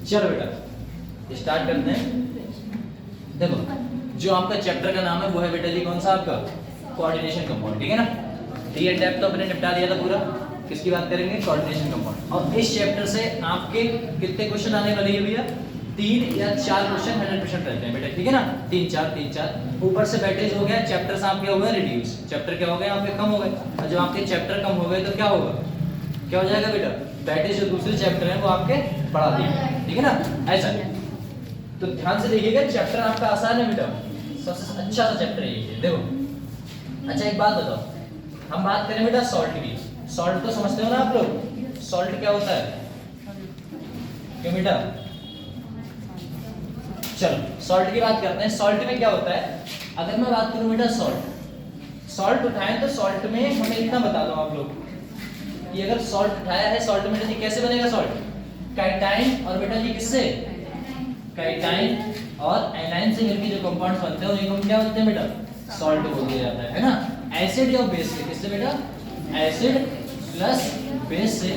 चलो बेटा स्टार्ट करते हैं। देखो जो आपका चैप्टर का नाम है वो है बेटा जी कौन सा आपका कोऑर्डिनेशन कंपाउंड, ठीक है ना। ये डेप्थ तो अपने निपटा दिया था पूरा। किसकी बात करेंगे? Coordination compound. और इस चैप्टर से आपके कितने क्वेश्चन आने वाले हैं भैया? 3 या 4 क्वेश्चन 100% रहते हैं बेटा, ठीक है ना। 3 4 ऊपर से बैटेज हो गया, चैप्टर्स आपके हो गए रिड्यूस, चैप्टर क्या हो गए आपके कम हो गए। और जब आपके चैप्टर कम हो गए तो क्या होगा, क्या हो जाएगा बेटा? बैटेज जो दूसरे चैप्टर हैं वो आपके बढ़ा दिए, ठीक है ना। ऐसा तो ध्यान से देखिएगा, चैप्टर आपका आसान है बेटा, सबसे अच्छा सा चैप्टर है ये। देखो अच्छा एक बात बताओ, हम बात करें बेटा सॉल्ट की। सॉल्ट तो समझते हो ना आप लोग, सॉल्ट क्या होता है? क्यों बेटा? चलो सॉल्ट की बात करते हैं। सॉल्ट में क्या होता है? अगर मैं बात करूं बेटा सॉल्ट उठाएं तो सॉल्ट में हमें इतना बता दो आप लोग कि अगर सॉल्ट उठाया है, सॉल्ट बेटा जी कैसे बनेगा? सॉल्ट काइटाइन और बेटा जी किससे? काइटाइन और एनाइन से मिलकर जो कंपाउंड्स बनते हैं उन्हें हम क्या बोलते हैं बेटा? सॉल्ट बोल दिया जाता है ना। एसिड या बेस से, किससे बेटा? एसिड प्लस बेस से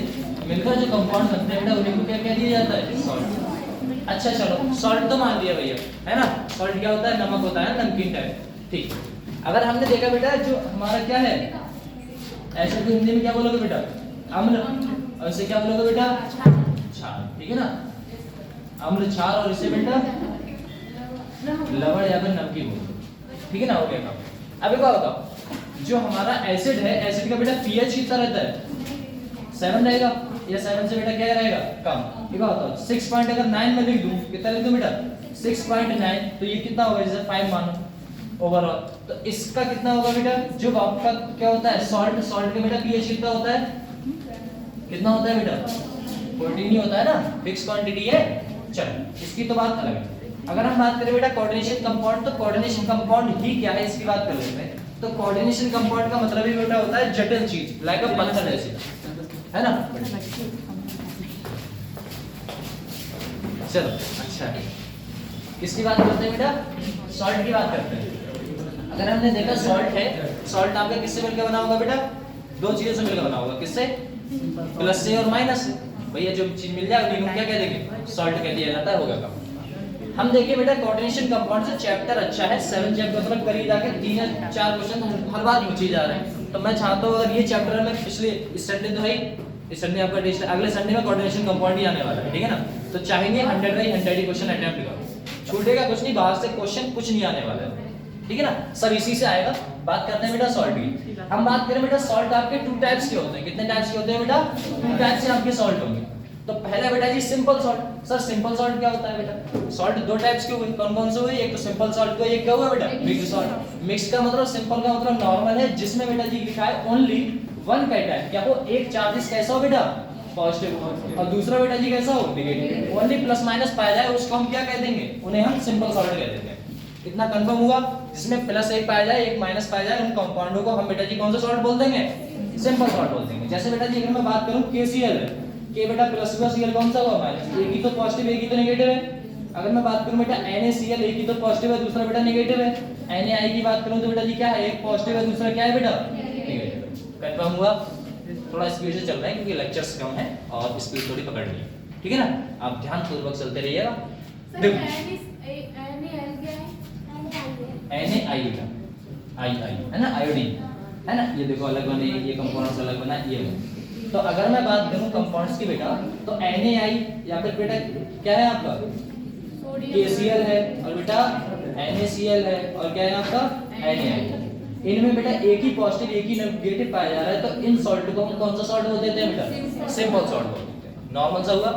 मिलकर जो कंपाउंड बनते हैं बेटा उन्हीं को क्या कह दिया जाता है? सॉल्ट। अच्छा चलो सॉल्ट तो मान लिया भैया, है ना। सॉल्ट क्या होता है? नमक होता है, नमकीन टाइप, ठीक। अगर हमने देखा बेटा जो हमारा क्या है एसिड को हिंदी में क्या बोलोगे बेटा? अम्ल। और इसे क्या बोलोगे बेटा? क्षार, ठीक है ना। अम्ल क्षार और इसे बेटा लवण या फिर नमकीन बोलते, ठीक है ना। हो गया काम। अब एक बात बताओ, जो हमारा एसिड है, एसिड का बेटा पीएच कितना रहता है? 7 रहेगा, या 7 से बेटा क्या रहेगा? कम। एक बात बताओ 6.9 में लिख दूं, कितना लिख दूं बेटा? 6.9, तो ये कितना होगा? जैसे 5 मानो ओवरऑल, तो इसका कितना होगा बेटा? जो आपका क्या होता है सॉल्ट के बेटा पीएच कितना होता है? कितना होता है बेटा? 14 ही होता है ना, फिक्स क्वांटिटी है। चलो इसकी तो बात अलग है। अगर हम बात करें बेटा कोऑर्डिनेशन कंपाउंड, तो कोऑर्डिनेशन कंपाउंड ही क्या है इसकी बात कर लेते हैं। तो कोऑर्डिनेशन कंपाउंड का मतलब ही बेटा होता है जटिल चीज, लाइक अ पत्थर जैसी, है ना। चलो अच्छा है, किसकी बात करते हैं बेटा? सॉल्ट की बात करते हैं। अगर हमने देखा सॉल्ट है, सॉल्ट आपका किससे मिलकर बना होगा बेटा? 2 चीजों से मिलकर बना होगा, किससे? प्लस से और माइनस से। भैया जो चीज मिल जाए उन्हें हम क्या कह देंगे? सॉल्ट कह दिया जाता है, होगा काम। हम देखिए बेटा कोऑर्डिनेशन कंपाउंड से चैप्टर अच्छा है, 7 चैप्टर मतलब करीब जाके 3 या 4 क्वेश्चन हर बार पूछे जा रहे हैं। तो मैं चाहता हूं अगर ये चैप्टर में पिछले इस संडे तो है, इस संडे आपका टेस्ट है, अगले संडे में कोऑर्डिनेशन कंपाउंड ही आने वाला है, ठीक है ना। तो चाहेंगे 100/100 ही क्वेश्चन अटेम्प्ट करो, छूटेगा कुछ नहीं, बाहर से क्वेश्चन कुछ नहीं आने वाला है, ठीक है ना। सब इसी से आएगा। बात करते हैं बेटा सॉल्ट की। हम बात करें बेटा सॉल्ट आपके 2 टाइप्स के होते हैं। कितने टाइप्स के होते हैं बेटा? 2 टाइप्स से आपके सॉल्ट होंगे। तो पहला बेटा जी simple salt. Sir simple salt क्या होता है बेटा? सॉल्ट 2 टाइप्स के हुए, कौन कौन से हुए? एक तो सिंपल सॉल्ट को, एक क्या हुआ बेटा? Mixed salt. मिक्स्ड का मतलब, सिंपल का मतलब नॉर्मल है, जिसमें बेटा जी लिखा है ओनली 1 कैटायन, क्या हो? एक चार्जेस कैसा हो बेटा? पॉजिटिव, और दूसरा बेटा जी कैसा हो? नेगेटिव। ओनली प्लस माइनस पाया जाए उसको हम क्या कह देंगे? उन्हें हम सिंपल सॉल्ट कह देते हैं। कितना कंफर्म हुआ? जिसमें प्लस 1 पाया जाए, 1 माइनस पाया जाए, उन कंपाउंडों को हम बेटा जी कौन सा सॉल्ट बोल देंगे? सिंपल सॉल्ट बोल देंगे। जैसे बेटा जी अगर मैं बात करूं KCl है, के बेटा प्लस हुआ, Cl कौन सा हुआ? माइनस। एक ही तो पॉजिटिव, एक ही तो नेगेटिव है। अगर मैं बात करूं बेटा NaCl, एक ही तो पॉजिटिव है, दूसरा बेटा नेगेटिव है। Na की बात करूं तो बेटा जी क्या है? एक पॉजिटिव है, दूसरा क्या है बेटा? नेगेटिव। कंफर्म हुआ? थोड़ा स्पीड से चल रहे हैं क्योंकि लेक्चर्स कम है और स्पीड थोड़ी पकड़नी है, ठीक है ना। आप ध्यान पूर्वक चलते रहिएगा। देखो NaI का आई है ना, आयोडीन है ना। ये देखो अलग बने, ये कंपाउंड्स अलग बना, ये तो अगर मैं बात करूं कंपाउंड्स की बेटा, तो NaI या फिर बेटा क्या है आपका? KCl है, और बेटा NaCl है, और क्या है आपका? NaI। इनमें बेटा एक ही पॉजिटिव एक ही नेगेटिव पाया जा रहा है, तो इन सॉल्ट को हम कौन सा सॉल्ट बोल देते हैं बेटा? सिंपल सॉल्ट बोल देते हैं। नॉर्मल सा हुआ।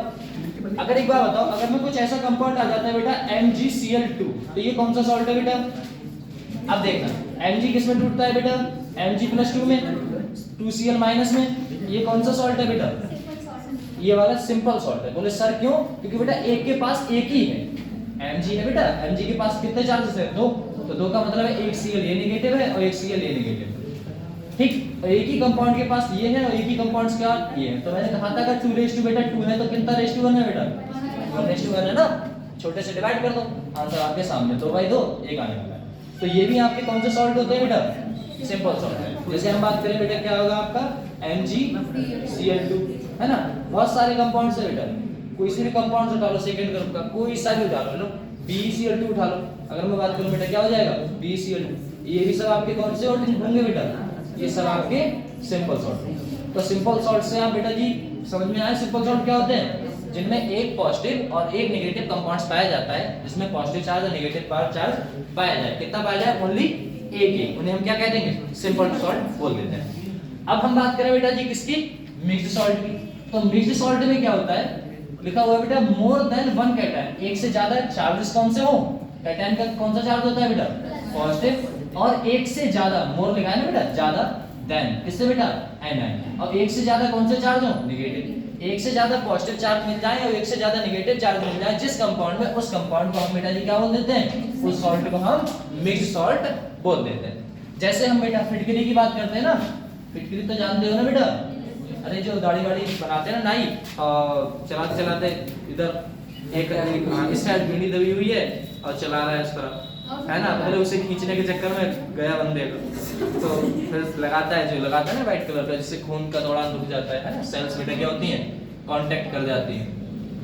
अगर एक बार बताओ, अगर मैं कुछ ऐसा कंपाउंड आ जाता है बेटा MgCl2, तो ये कौन सा सॉल्ट है बेटा? अब देखना Mg किस में टूटता है बेटा? Mg+2 में, 2Cl- में। ये कौन सा सॉल्ट है बेटा? ये वाला सिंपल सॉल्ट है। बोले सर क्यों? क्योंकि बेटा एक के पास एक ही है, Mg है बेटा। Mg के पास कितने चार्जेस है? 2, तो 2 का मतलब है एक Cl ये नेगेटिव है और एक Cl ये नेगेटिव है, ठीक। और एक ही कंपाउंड के पास ये है और एक ही कंपाउंड्स का ये है। तो मैंने कहा था अगर 2 बेटा 2 है तो कितना 1 है बेटा? 1 है ना। छोटे से डिवाइड कर दो, आंसर आपके सामने। 2/2 1 आने वाला है। तो ये भी आपके कौन से सॉल्ट होते हैं बेटा? सिंपल सॉल्ट है। जैसे हम बात करें बेटा क्या होगा आपका? MgCl2 है ना, बहुत सारे कंपाउंड है बेटा, कोई से भी कंपाउंड उठा लो सेकंड ग्रुप का, कोई सा भी उठा लो, BeCl2 उठा लो, अगर मैं बात करूं बेटा क्या हो जाएगा BeCl2, ये भी सब आपके कौन से होंगे बेटा, ये सब आपके सिंपल सॉल्ट। तो सिंपल सॉल्ट से आप बेटा जी समझ में आया सिंपल सॉल्ट क्या होते हैं, जिनमें एक पॉजिटिव और एक नेगेटिव कंपाउंड्स पाया जाता है, जिसमें पॉजिटिव चार्ज और नेगेटिव चार्ज पाया जाए, कितना पाया जाए, ओनली एक, उन्हें हम क्या कह देंगे, सिंपल सॉल्ट बोल देते हैं। अब हम बात करें बेटा जी किसकी, मिक्स्ड सॉल्ट की। तो मिक्स्ड सॉल्ट में क्या होता है, लिखा हुआ है बेटा मोर देन वन कैटायन, एक से ज्यादा चार्जेस कौन से हो, कैटायन का कौन सा चार्ज होता है बेटा, पॉजिटिव, और एक से ज्यादा, मोर लिखा है ना बेटा, ज्यादा देन किससे बेटा, एनायन, और एक से ज्यादा कौन से चार्ज हो, नेगेटिव, एक से ज्यादा पॉजिटिव चार्ज मिल जाए और एक से ज्यादा नेगेटिव चार्ज मिल जाए जिस कंपाउंड में, उस कंपाउंड को हम बेटा जी क्या बोल देते हैं, उस सॉल्ट को हम मिक्स्ड सॉल्ट बोल देते हैं। जैसे हम बेटा फिटकरी की बात करते हैं ना, फिटकरी तो जानते हो ना बेटा, अरे जो दाढ़ी वाड़ी बनाते हैं ना नाई, चलाते चलाते इधर एक इस साइड बीड़ी दबी हुई है और चला रहा है इस तरह, है ना, पहले उसे खींचने के चक्कर में गया बंदे को, तो फिर लगाता है, जो लगाता है ना व्हाइट कलर का, जिससे खून का दौरान रुक जाता है ना, सेल्स बेटा क्या होती हैं, कांटेक्ट कर जाती हैं,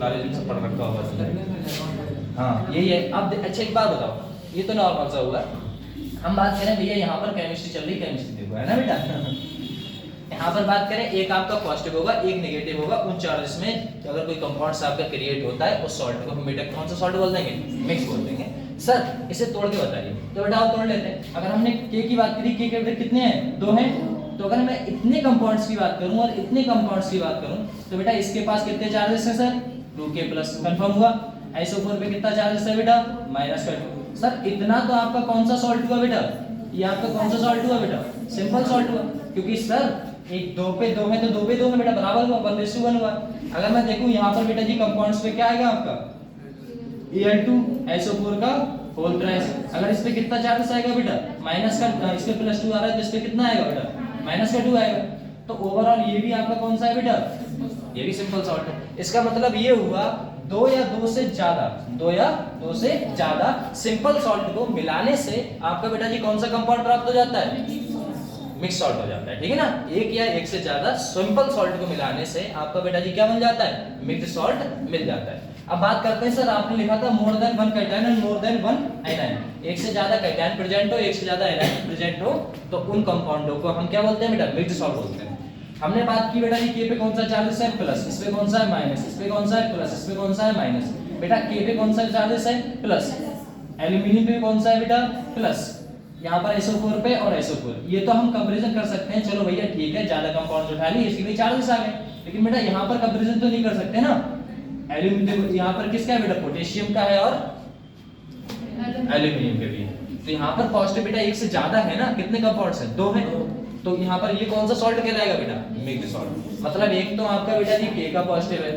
लारे से पड़ रखा होगा। हाँ यही है। अब अच्छा एक बात बताओ, ये तो नॉर्मल सा हुआ, हम बात करें भैया यहाँ पर केमिस्ट्री चल रही, केमिस्ट्री देखो है ना बेटा, यहाँ पर बात करें एक आपका पॉजिटिव होगा एक नेगेटिव होगा, उन चार्जेस में अगर कोई कंपाउंड आपका क्रिएट होता है, उस सॉल्ट को हम बेटा कौन सा सॉल्ट बोल देंगे, मिक्स बोल देंगे। सर इसे तोड़ के बताइए, तो बेटा आप तोड़ लेते हैं। अगर हमने के की बात करी, के बेटा कितने हैं, 2 हैं, तो अगर मैं इतने कंपाउंड्स की बात करूं और इतने कंपाउंड्स की बात करूं, तो बेटा इसके पास कितने चार्जेस हैं सर, 2k प्लस, कंफर्म हुआ। SO4 पे कितना चार्जेस है बेटा, -2। सर इतना तो आपका कौन सा सॉल्ट हुआ बेटा, ये आपका कौन सा सॉल्ट हुआ बेटा, सिंपल सॉल्ट हुआ, क्योंकि सर एक 2 पे 2 है तो 2 पे 2 में बेटा बराबर हुआ, 1:1 हुआ। अगर मैं देखूं यहाँ पर बेटा जी कंपाउंड्स पे क्या आएगा आपका, Al2SO4 का होल ट्राइस, अगर इस पे कितना चार्जेस आएगा बेटा, माइनस का, इस पे +2 आ रहा है तो इस पे कितना आएगा बेटा, -2 आएगा। तो ओवरऑल ये भी आपका कौन सा है बेटा, ये भी सिंपल सॉल्ट है। इसका मतलब ये हुआ 2 या 2 से ज्यादा, 2 या 2 से ज्यादा सिंपल सॉल्ट को मिलाने से आपका बेटा जी कौन सा कंपाउंड प्राप्त हो जाता है, मिक्स सॉल्ट हो जाता है, ठीक है ना। एक या एक से ज्यादा सिंपल सॉल्ट को मिलाने से आपका बेटा जी क्या बन जाता है, मिक्स सॉल्ट मिल जाता है। अब बात करते हैं सर, आपने लिखा था more than 1 cation and more than 1 anion, एक से ज्यादा कैटायन प्रेजेंट हो, एक से ज्यादा एनायन प्रेजेंट हो, तो उन कंपाउंडों को हम क्या बोलते हैं बेटा, मिक्स सॉल्ट बोलते हैं। हमने बात की बेटा जी के पे कौन सा चार्जेस है, प्लस, इस पे कौन सा है माइनस, इस पे कौन सा है प्लस, इस पे कौन सा है माइनस। बेटा के पे कौन सा चार्जेस है, प्लस, एल्यूमिनियम पे कौन सा है बेटा, प्लस, यहाँ पर SO4 पे और SO4, ये तो हम कंपैरिजन कर सकते हैं, चलो भैया ठीक है, ज्यादा कंपाउंड्स उठा लिए इसके लिए चार्जेस आ गए, लेकिन बेटा यहाँ पर कंपैरिजन तो नहीं कर सकते ना। एल्यूमिनियम यहाँ पर किसका है बेटा, पोटेशियम का है और एल्यूमिनियम के भी है, तो यहाँ पर पॉजिटिव बेटा एक से ज्यादा है ना, कितने कंपाउंड्स हैं, 2 हैं, तो यहाँ पर ये कौन सा सॉल्ट कहलाएगा बेटा, मिक्स्ड सॉल्ट। मतलब एक तो आपका बेटा जी के का पॉजिटिव है,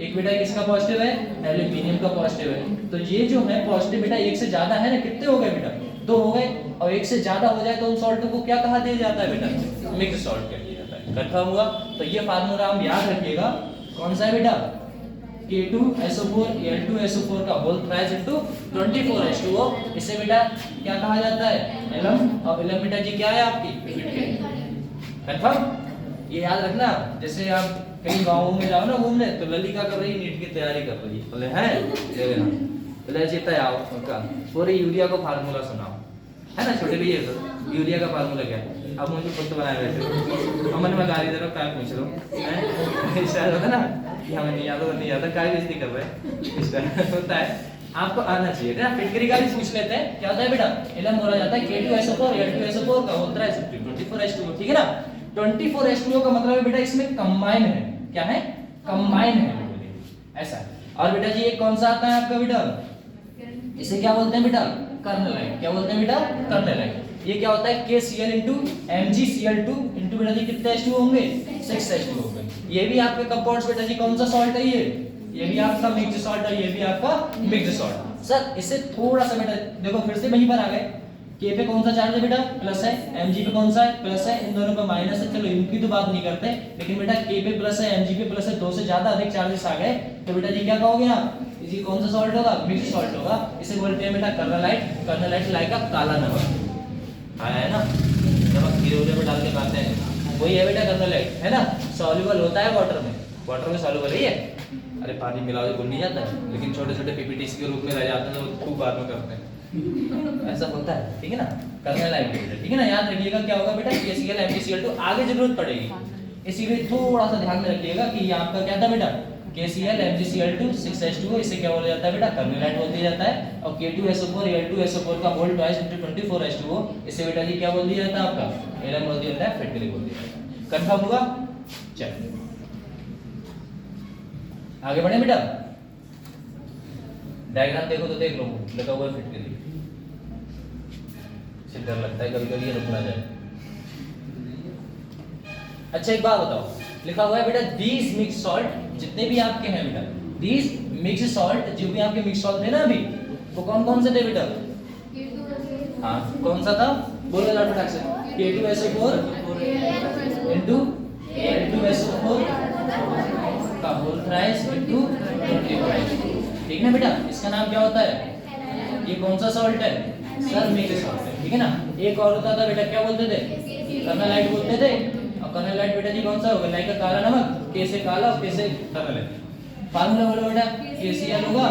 एक बेटा किसका पॉजिटिव है, एल्यूमिनियम का पॉजिटिव है, तो ये जो है पॉजिटिव बेटा एक से ज्यादा है ना, कितने हो गए बेटा, 2 हो गए, और एक से ज्यादा हो जाए तो उन सॉल्ट को क्या कहा दिया जाता है बेटा, मिक्स्ड सॉल्ट कह दिया जाता है। कंफर्म हुआ। तो ये फार्मूला हम याद रखिएगा, कौन सा है बेटा, K2SO4 Al2SO4 का होल प्राइस इनटू 24H2O, इसे बेटा क्या कहा जाता है, एलम, और एलम बेटा जी क्या है आपकी, कंफर्म, ये याद रखना। जैसे आप कहीं गाँव में जाओ ना घूमने, तो लली क्या कर रही है, नीट की तैयारी कर रही है, बोले हैं ले लेना, बोले जीता आओ उनका पूरे यूरिया को फार्मूला सुनाओ, है ना छोटे भैया, तो यूरिया का फार्मूला क्या है, अब मुझे खुद तो बनाए बैठे, हम मन में गाली दे रहा क्या पूछ रहा हूँ, इस तरह होता ना कि हमें नहीं आता, नहीं आता, काय बेइज्जती कर रहे हैं, इस तरह होता है, आपको आना चाहिए ना। फिटकरी का भी पूछ लेते हैं, क्या होता है बेटा, एलएम बोला जाता है K2SO4 Al2SO4 का होता है 24H2O, ठीक है ना। 24H2O का मतलब है बेटा इसमें कंबाइन है, क्या है, कंबाइन है, ऐसा है। और बेटा जी एक कौन सा आता है आपका बेटा, इसे क्या बोलते हैं बेटा, कर्नलाइट, क्या बोलते हैं बेटा, कर्नलाइट। ये क्या होता है, KCl into MgCl2 into बेटा जी कितने H2O होंगे, 6H2O होंगे। ये भी आपके कंपाउंड्स बेटा जी कौन सा सॉल्ट है, ये भी आपका मिक्स्ड सॉल्ट है, ये भी आपका मिक्स्ड सॉल्ट। सर इससे थोड़ा सा बेटा देखो फिर से वहीं पर आ गए, K पे कौन सा चार्ज है बेटा, प्लस है, Mg पे कौन सा है, प्लस है, इन दोनों का माइनस है, चलो इनकी तो बात नहीं करते, लेकिन बेटा K पे प्लस है, Mg पे प्लस है, 2 से ज्यादा अधिक चार्जेस आ गए, तो बेटा जी क्या कहोगे आप, इसी कौन सा सॉल्ट होगा, मिक्स्ड सॉल्ट होगा। इसे बोलते हैं बेटा कर्नलाइट, कर्नलाइट लाइक का काला नमक, आया है ना, नमक खीरे पे डाल के खाते हैं, वही है बेटा कर्नलाइट, है ना, सॉल्युबल होता है वाटर में, वाटर में सॉल्युबल है ये। अरे पानी मिलाओ तो घुल नहीं जाता है, लेकिन छोटे छोटे पीपीटीसी के रूप में रह जाते हैं तो खूब बाद में करते हैं। ऐसा होता है, ठीक है ना, करने लायक बेटा, ठीक है ना। याद रखिएगा क्या होगा बेटा, KCl MgCl2 आगे जरूरत पड़ेगी, इसीलिए थोड़ा सा ध्यान में रखिएगा कि ये आपका क्या था बेटा, KCl MgCl2 6H2O, इसे क्या बोला जाता है बेटा, कर्नेलाइट बोल दिया जाता है। और K2SO4 Al2SO4 का होल ट्वाइस इनटू 24H2O, इसे बेटा जी क्या बोल दिया जाता है आपका, Ln बोल दिया जाता है, फिट के लिए बोल दिया जाता है। कंफर्म हुआ? चलिए आगे बढ़े बेटा। डायग्राम देखो तो देख लो, लगा हुआ है फिट के लिए। सिर्फ डर लगता है कभी कभी ये रुक ना जाए। अच्छा एक बात बताओ, लिखा हुआ है बेटा दीज मिक्स सॉल्ट, जितने भी आपके हैं बेटा दीज मिक्स सॉल्ट, जो भी आपके मिक्स सॉल्ट थे ना अभी, वो कौन कौन से थे बेटा? हाँ कौन सा था, बोलो जरा फटाक से। K2SO4 into Al2SO4 का होल थ्राइस into 24, ठीक है ना बेटा। इसका नाम क्या होता है, ये कौन सा सॉल्ट है सर, मिक्स सॉल्ट है, ठीक है ना। एक और होता था बेटा, क्या बोलते थे, कर्नेलाइट बोलते थे। और कर्नेलाइट बेटा जी कौन सा होगा, लाइक का काला नमक, के से काला और के से कर्नेलाइट। फार्मूला बोलो बेटा, KCl होगा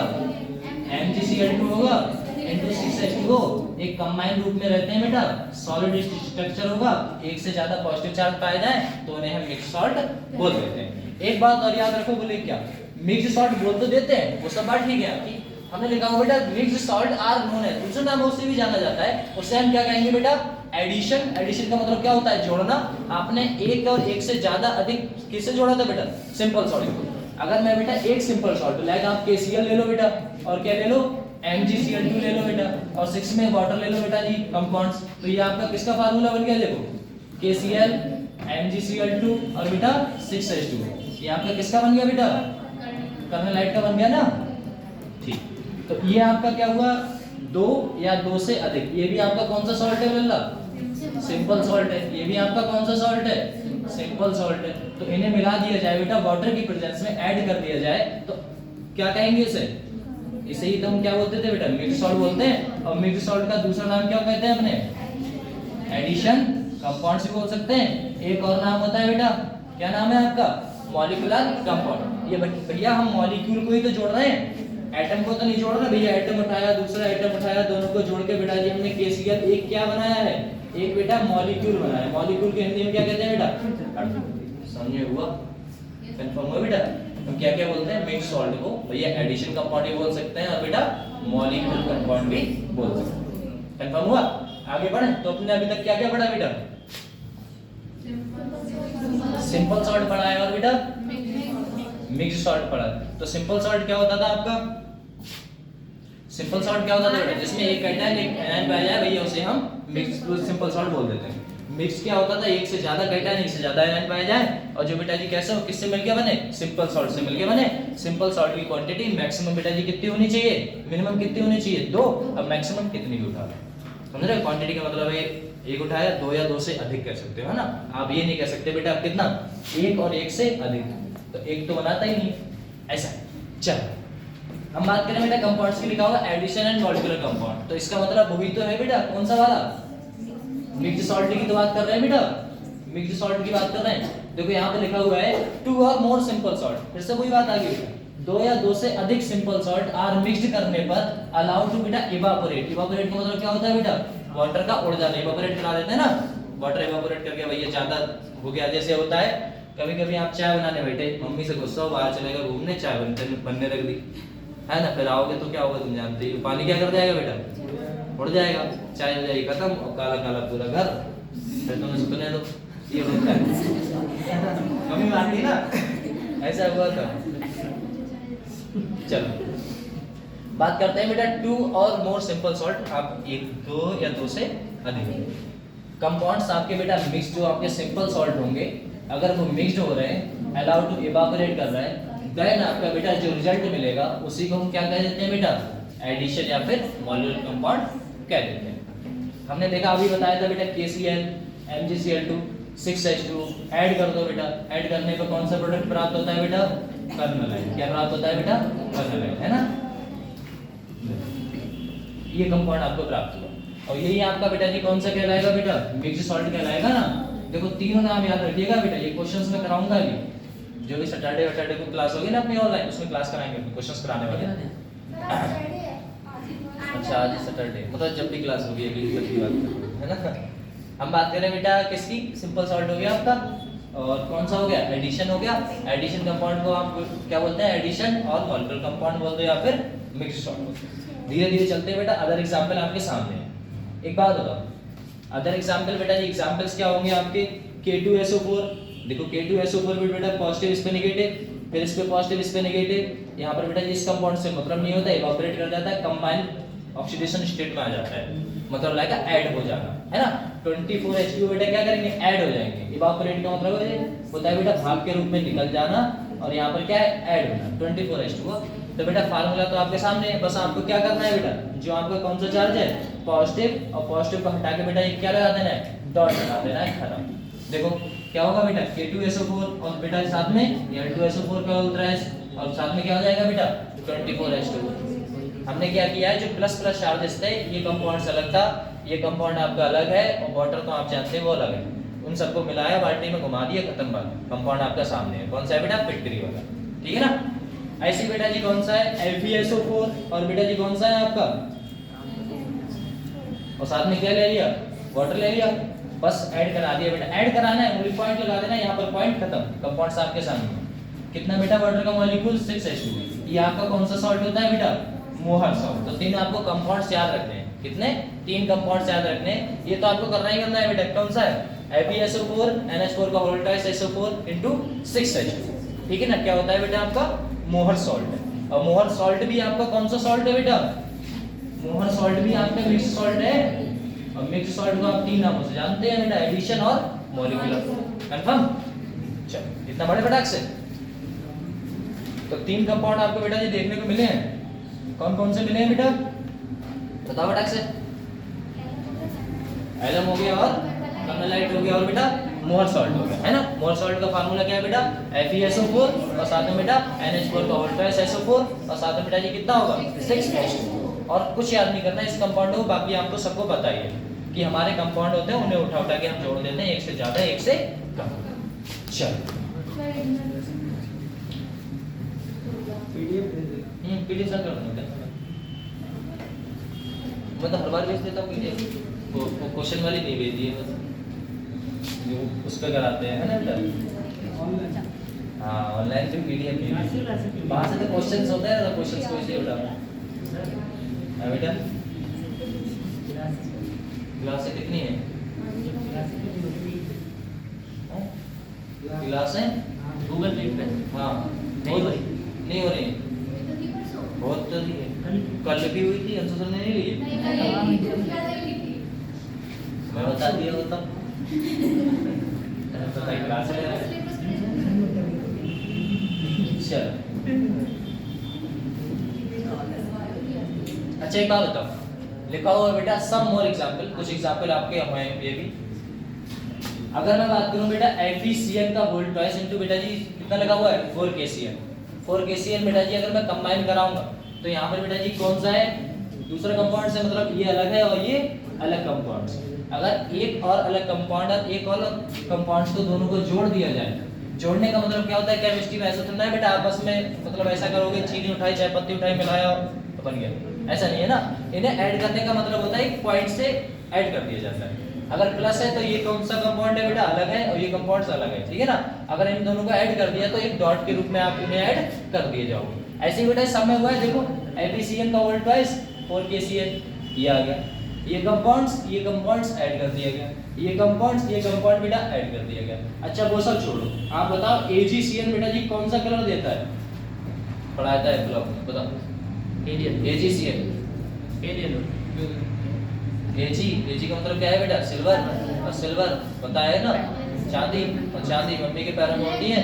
MgCl2 होगा इनटू 6H2O, एक कंबाइन रूप में रहते हैं बेटा, सॉलिड स्ट्रक्चर होगा, एक से ज्यादा पॉजिटिव चार्ज पाए जाए तो उन्हें हम मिक्स सॉल्ट बोल देते हैं। एक बात और याद रखो, बोले क्या मिक्स सॉल्ट बोल तो देते हैं, वो सब बात ठीक है आपकी। हमने लिखा हुआ बेटा मिक्स सॉल्ट आर नोन है, दूसरे नाम उससे भी जाना जाता है, उससे हम क्या कहेंगे बेटा, एडिशन। एडिशन का मतलब क्या होता है, जोड़ना। आपने एक और एक से ज्यादा अधिक किससे जोड़ा था बेटा, सिंपल सॉल्ट को। अगर मैं बेटा एक सिंपल सॉल्ट लाइक आप KCl ले लो बेटा, और क्या ले लो MgCl2 ले लो बेटा, और 6 में वाटर ले लो बेटा जी कंपाउंड्स, तो ये आपका किसका फार्मूला बन गया, देखो KCl MgCl2 और बेटा 6H2, ये आपका किसका बन गया बेटा, कर्नेलाइट का बन गया ना, ठीक। तो ये आपका क्या हुआ, दो या दो से अधिक, ये भी आपका कौन सा सॉल्ट है बेटा, सिंपल सॉल्ट है। ये भी आपका कौन सा सॉल्ट है, सिंपल सॉल्ट है। तो इन्हें मिला दिया जाए बेटा, वाटर की प्रेजेंस में ऐड कर दिया जाए तो क्या कहेंगे इसे, इसे ही तो हम क्या बोलते थे बेटा, मिक्स सॉल्ट बोलते हैं। और मिक्स सॉल्ट का दूसरा नाम क्या कहते हैं अपने, एडिशन, कंपाउंड्स भी बोल सकते हैं। एक और नाम होता है बेटा, क्या नाम है आपका, मॉलिक्यूलर कंपाउंड। ये भैया हम मॉलिक्यूल को ही तो जोड़ रहे हैं, एटम को तो नहीं जोड़ रहे भैया। एटम उठाया, दूसरा एटम उठाया, दोनों को जोड़ के बेटा जी हमने KCl एक क्या बनाया है, एक बेटा मॉलिक्यूल बनाया है। मॉलिक्यूल के हिंदी में क्या कहते हैं बेटा, समझे हुआ, कंफर्म हुआ बेटा। हम क्या क्या बोलते हैं, मिक्स सॉल्ट को भैया एडिशन कंपाउंड भी बोल सकते हैं, और बेटा मॉलिक्यूल कंपाउंड भी बोल सकते हैं। कंफर्म हुआ? आगे बढ़े तो अपने अभी तक क्या क्या पढ़ा बेटा, सिंपल सॉल्ट पढ़ा है और बेटा मिक्स सॉल्ट पढ़ा है। तो सिंपल सॉल्ट क्या होता था आपका, सिंपल सॉल्ट क्या होता था बेटा, जिसमें एक कैटायन एक एनायन पाया जाए भैया उसे हम मिक्स सिंपल सॉल्ट बोल देते हैं। मिक्स क्या होता था, एक से ज्यादा कैटायन एक से ज्यादा एनायन पाया जाए, और जो बेटा जी कैसे किससे मिलके बने, सिंपल सॉल्ट से मिलके बने। सिंपल सॉल्ट की क्वांटिटी मैक्सिमम बेटा जी कितनी होनी चाहिए, मिनिमम कितनी होनी चाहिए, 2, और मैक्सिमम कितनी भी उठा समझ रहे। क्वांटिटी का मतलब है एक उठाया, 2 या 2 से अधिक कह सकते हो, है ना। आप ये नहीं कह सकते बेटा आप कितना, एक और एक से अधिक, तो एक तो बनाता ही नहीं ऐसा। चल हम बात करें बेटा कंपाउंड्स की, लिखा हुआ एडिशन एंड मॉलिक्यूलर कंपाउंड, तो इसका मतलब वही तो है बेटा, कौन सा वाला, मिक्स्ड सॉल्ट की तो बात कर रहे हैं बेटा, मिक्स्ड सॉल्ट की बात कर रहे हैं। देखो यहाँ पे लिखा हुआ है 2 और मोर सिंपल सॉल्ट, फिर से वही बात आ गई, 2 या 2 से अधिक सिंपल सॉल्ट आर मिक्स्ड करने पर अलाउड टू बेटा इवापोरेट। इवापोरेट का मतलब क्या होता है बेटा, वाटर का उड़ जाना, इवापोरेट करा देते हैं ना, वाटर इवापोरेट करके भैया ज्यादा हो गया। जैसे होता है कभी कभी आप चाय बनाने बैठे, मम्मी से गुस्सा हो, बाहर चले गए घूमने, चाय बनने रख दी, है ना, फिर आओगे तो क्या होगा तुम जानते हो, पानी क्या कर जाएगा बेटा, उड़ जाएगा, चाय हो जाएगी खत्म, और काला काला पूरा घर, फिर तुम्हें सुखने दो। ये होता है, मम्मी मारती ना, ऐसा हुआ था। चलो बात करते हैं बेटा 2 और मोर सिंपल सॉल्ट, आप 1, 2 या 2 से अधिक कंपाउंड्स आपके बेटा मिक्स, जो आपके सिंपल सॉल्ट होंगे अगर वो मिक्स्ड हो रहे हैं, अलाउड टू इवापोरेट कर रहे हैं, देन आपका बेटा जो रिजल्ट मिलेगा उसी को हम क्या कह देते हैं बेटा, एडिशन या फिर मॉलिक्यूलर कंपाउंड कह देते हैं। हमने देखा अभी बताया था बेटा KCl MgCl2 6H2 ऐड कर दो बेटा, ऐड करने पर कौन सा प्रोडक्ट प्राप्त होता है बेटा, कर्नेलाइट। क्या प्राप्त होता है बेटा, कर्नेलाइट, है ना। ये कंपाउंड आपको प्राप्त हुआ, और यही आपका बेटा जी कौन सा कहलाएगा बेटा, मिक्स्ड सॉल्ट कहलाएगा ना। देखो तीनों नाम याद रखिएगा बेटा, ये क्वेश्चंस में कराऊंगा अभी, जो भी सैटरडे वैटरडे को क्लास होगी ना अपनी ऑनलाइन, उसमें क्लास कराएंगे, क्वेश्चंस कराने वाले हैं। अच्छा आज ही सैटरडे, मतलब जब भी क्लास होगी अगली तक की बात करें, है ना। हम बात करें बेटा किसकी, सिंपल सॉल्ट हो गया आपका, और कौन सा हो गया, एडिशन हो गया। एडिशन कंपाउंड को आप क्या बोलते हैं, एडिशन और मॉलिक्यूलर कंपाउंड बोलते हैं या फिर मिक्स्ड सॉल्ट बोलते हैं। धीरे धीरे चलते हैं बेटा, अदर एग्जांपल आपके सामने है। एक बात बताओ, अदर एग्जांपल बेटा जी, एग्जांपल्स क्या होंगे आपके, K2SO4, देखो K2SO4 भी बेटा पॉजिटिव इस पे नेगेटिव, फिर इस पे पॉजिटिव इस पे नेगेटिव, यहाँ पर बेटा जी इस कंपाउंड से मतलब नहीं होता, इवैपोरेट कर जाता है, कंबाइन ऑक्सीडेशन स्टेट में आ जाता है, मतलब लाइक ऐड हो जाना, है ना। 24H2 बेटा क्या करेंगे, ऐड हो जाएंगे। इवैपोरेट का मतलब होता है बेटा भाप के रूप में निकल जाना, और यहाँ पर क्या है, ऐड होना 24H2। तो बेटा फार्मूला तो आपके सामने है, बस आपको क्या करना है बेटा, जो आपका कौन सा चार्ज है, पॉजिटिव, और पॉजिटिव को हटा के बेटा ये क्या लगा देना है, डॉट लगा देना है, खत्म। देखो क्या होगा बेटा, K2SO4 और बेटा साथ में L2SO4 का उल्ट्राइज, और साथ में क्या हो जाएगा बेटा 24H2। हमने क्या किया है, जो प्लस प्लस चार्जेस थे ये कंपाउंड अलग था, ये कंपाउंड आपका अलग है, और वाटर तो आप जानते हैं वो अलग है, उन सबको मिलाया, बाल्टी में घुमा दिया, खत्म बात, कंपाउंड आपका सामने है। कौन सा है बेटा, फिटकरी वाला, ठीक है ना। ऐसे बेटा जी कौन सा है, FeSO4, और बेटा जी कौन सा है आपका, और साथ में क्या ले लिया, वाटर ले लिया, बस ऐड करा दिया बेटा। ऐड कराना है, ओनली पॉइंट लगा देना है, यहाँ पर पॉइंट खत्म, कंपाउंड्स आपके सामने। कितना बेटा वाटर का मॉलिक्यूल 6H2। ये आपका कौन सा सॉल्ट होता है बेटा, मोहर सॉल्ट। तो तीन आपको कंपाउंड्स याद रखने हैं, कितने, तीन कंपाउंड्स याद रखने हैं। ये तो आपको करना ही करना है बेटा, कौन सा है, FeSO4 NH4 का whole twice SO4 into 6H2, ठीक है ना। क्या होता है बेटा आपका मोहर सॉल्ट है, और मोहर सॉल्ट भी आपका कौन सा सॉल्ट है बेटा, मोहर सॉल्ट भी आपका मिक्स सॉल्ट है, और मिक्स सॉल्ट को आप तीन नामों से जानते हैं बेटा, एडिशन और मॉलिक्यूलर। कंफर्म, चलो इतना बड़े फटाक से। तो तीन कंपाउंड आपको बेटा जी देखने को मिले हैं, कौन कौन से मिले हैं बेटा, बताओ फटाक से। एलम हो गया, और कमलाइट हो गया, और बेटा मोहर सॉल्ट हो गया, है ना। मोहर सॉल्ट का फार्मूला क्या है बेटा, FeSO4, और साथ में बेटा NH4 का होल ट्वाइस SO4, और साथ में बेटा जी कितना होगा 6H2। और कुछ याद नहीं करना इस कंपाउंड को, बाकी आपको सबको पता ही है कि हमारे कंपाउंड होते हैं, उन्हें उठा उठा के हम जोड़ देते हैं, एक से ज्यादा एक से कम। चलो पीडीएफ सेंड कर दूंगा, मैं तो हर बार भेज देता हूँ पीडीएफ, वो क्वेश्चन वाली नहीं भेजी है, जो उस पे कराते हैं, है ना बेटा। हाँ ऑनलाइन भी पीडीएफ भेजी, वहाँ से तो क्वेश्चंस होते हैं ना, क्वेश्चंस को इसे उठाना है बेटा। क्लास कितनी है, क्लास है गूगल मीट पे, हाँ नहीं हो रही, बहुत तो कल भी हुई थी, अंशु सर ने नहीं ली, मैं बता दिया होता क्लास है। चल अच्छा एक बात बताओ, लिखा हुआ है बेटा सम मोर एग्जांपल, कुछ एग्जांपल आपके हैं ये भी। अगर मैं बात करूं बेटा FeCN का होल ट्वाइस इनटू बेटा जी कितना लगा हुआ है 4KCl, 4KCl बेटा जी अगर मैं कंबाइन कराऊंगा तो यहाँ पर बेटा जी कौन सा है, दूसरा कंपाउंड से, मतलब ये अलग है और ये अलग कंपाउंड। अगर एक और अलग कंपाउंड और एक और कंपाउंड्स को दोनों को जोड़ दिया जाए, जोड़ने का मतलब क्या होता है केमिस्ट्री में, ऐसा तो नहीं बेटा आपस में मतलब ऐसा करोगे चीनी उठाई चाय पत्ती उठाई मिलाया तो बन गया, ऐसा नहीं है ना। इन्हें ऐड करने का मतलब होता है एक पॉइंट से ऐड कर दिया जाता है। अगर प्लस है तो ये कौन सा कंपाउंड है बेटा अलग है और ये कंपाउंड्स अलग है, ठीक है ना। अगर इन दोनों को ऐड कर दिया तो एक डॉट के रूप में आप इन्हें ऐड कर दिए जाओगे। ऐसे ही बेटा सब में हुआ है, देखो FeCN का होल ट्वाइस 4KCl ये आ गया, ये कंपाउंड्स ऐड कर दिया गया, ये कंपाउंड बेटा ऐड कर दिया गया। अच्छा वो सब छोड़ो, आप बताओ AgCN बेटा जी कौन सा कलर देता है, पढ़ाता है ब्लॉक में, बताओ AgCN Ag का मतलब क्या है बेटा सिल्वर, और सिल्वर पता है ना चांदी, और चांदी मम्मी के पैरों में होती है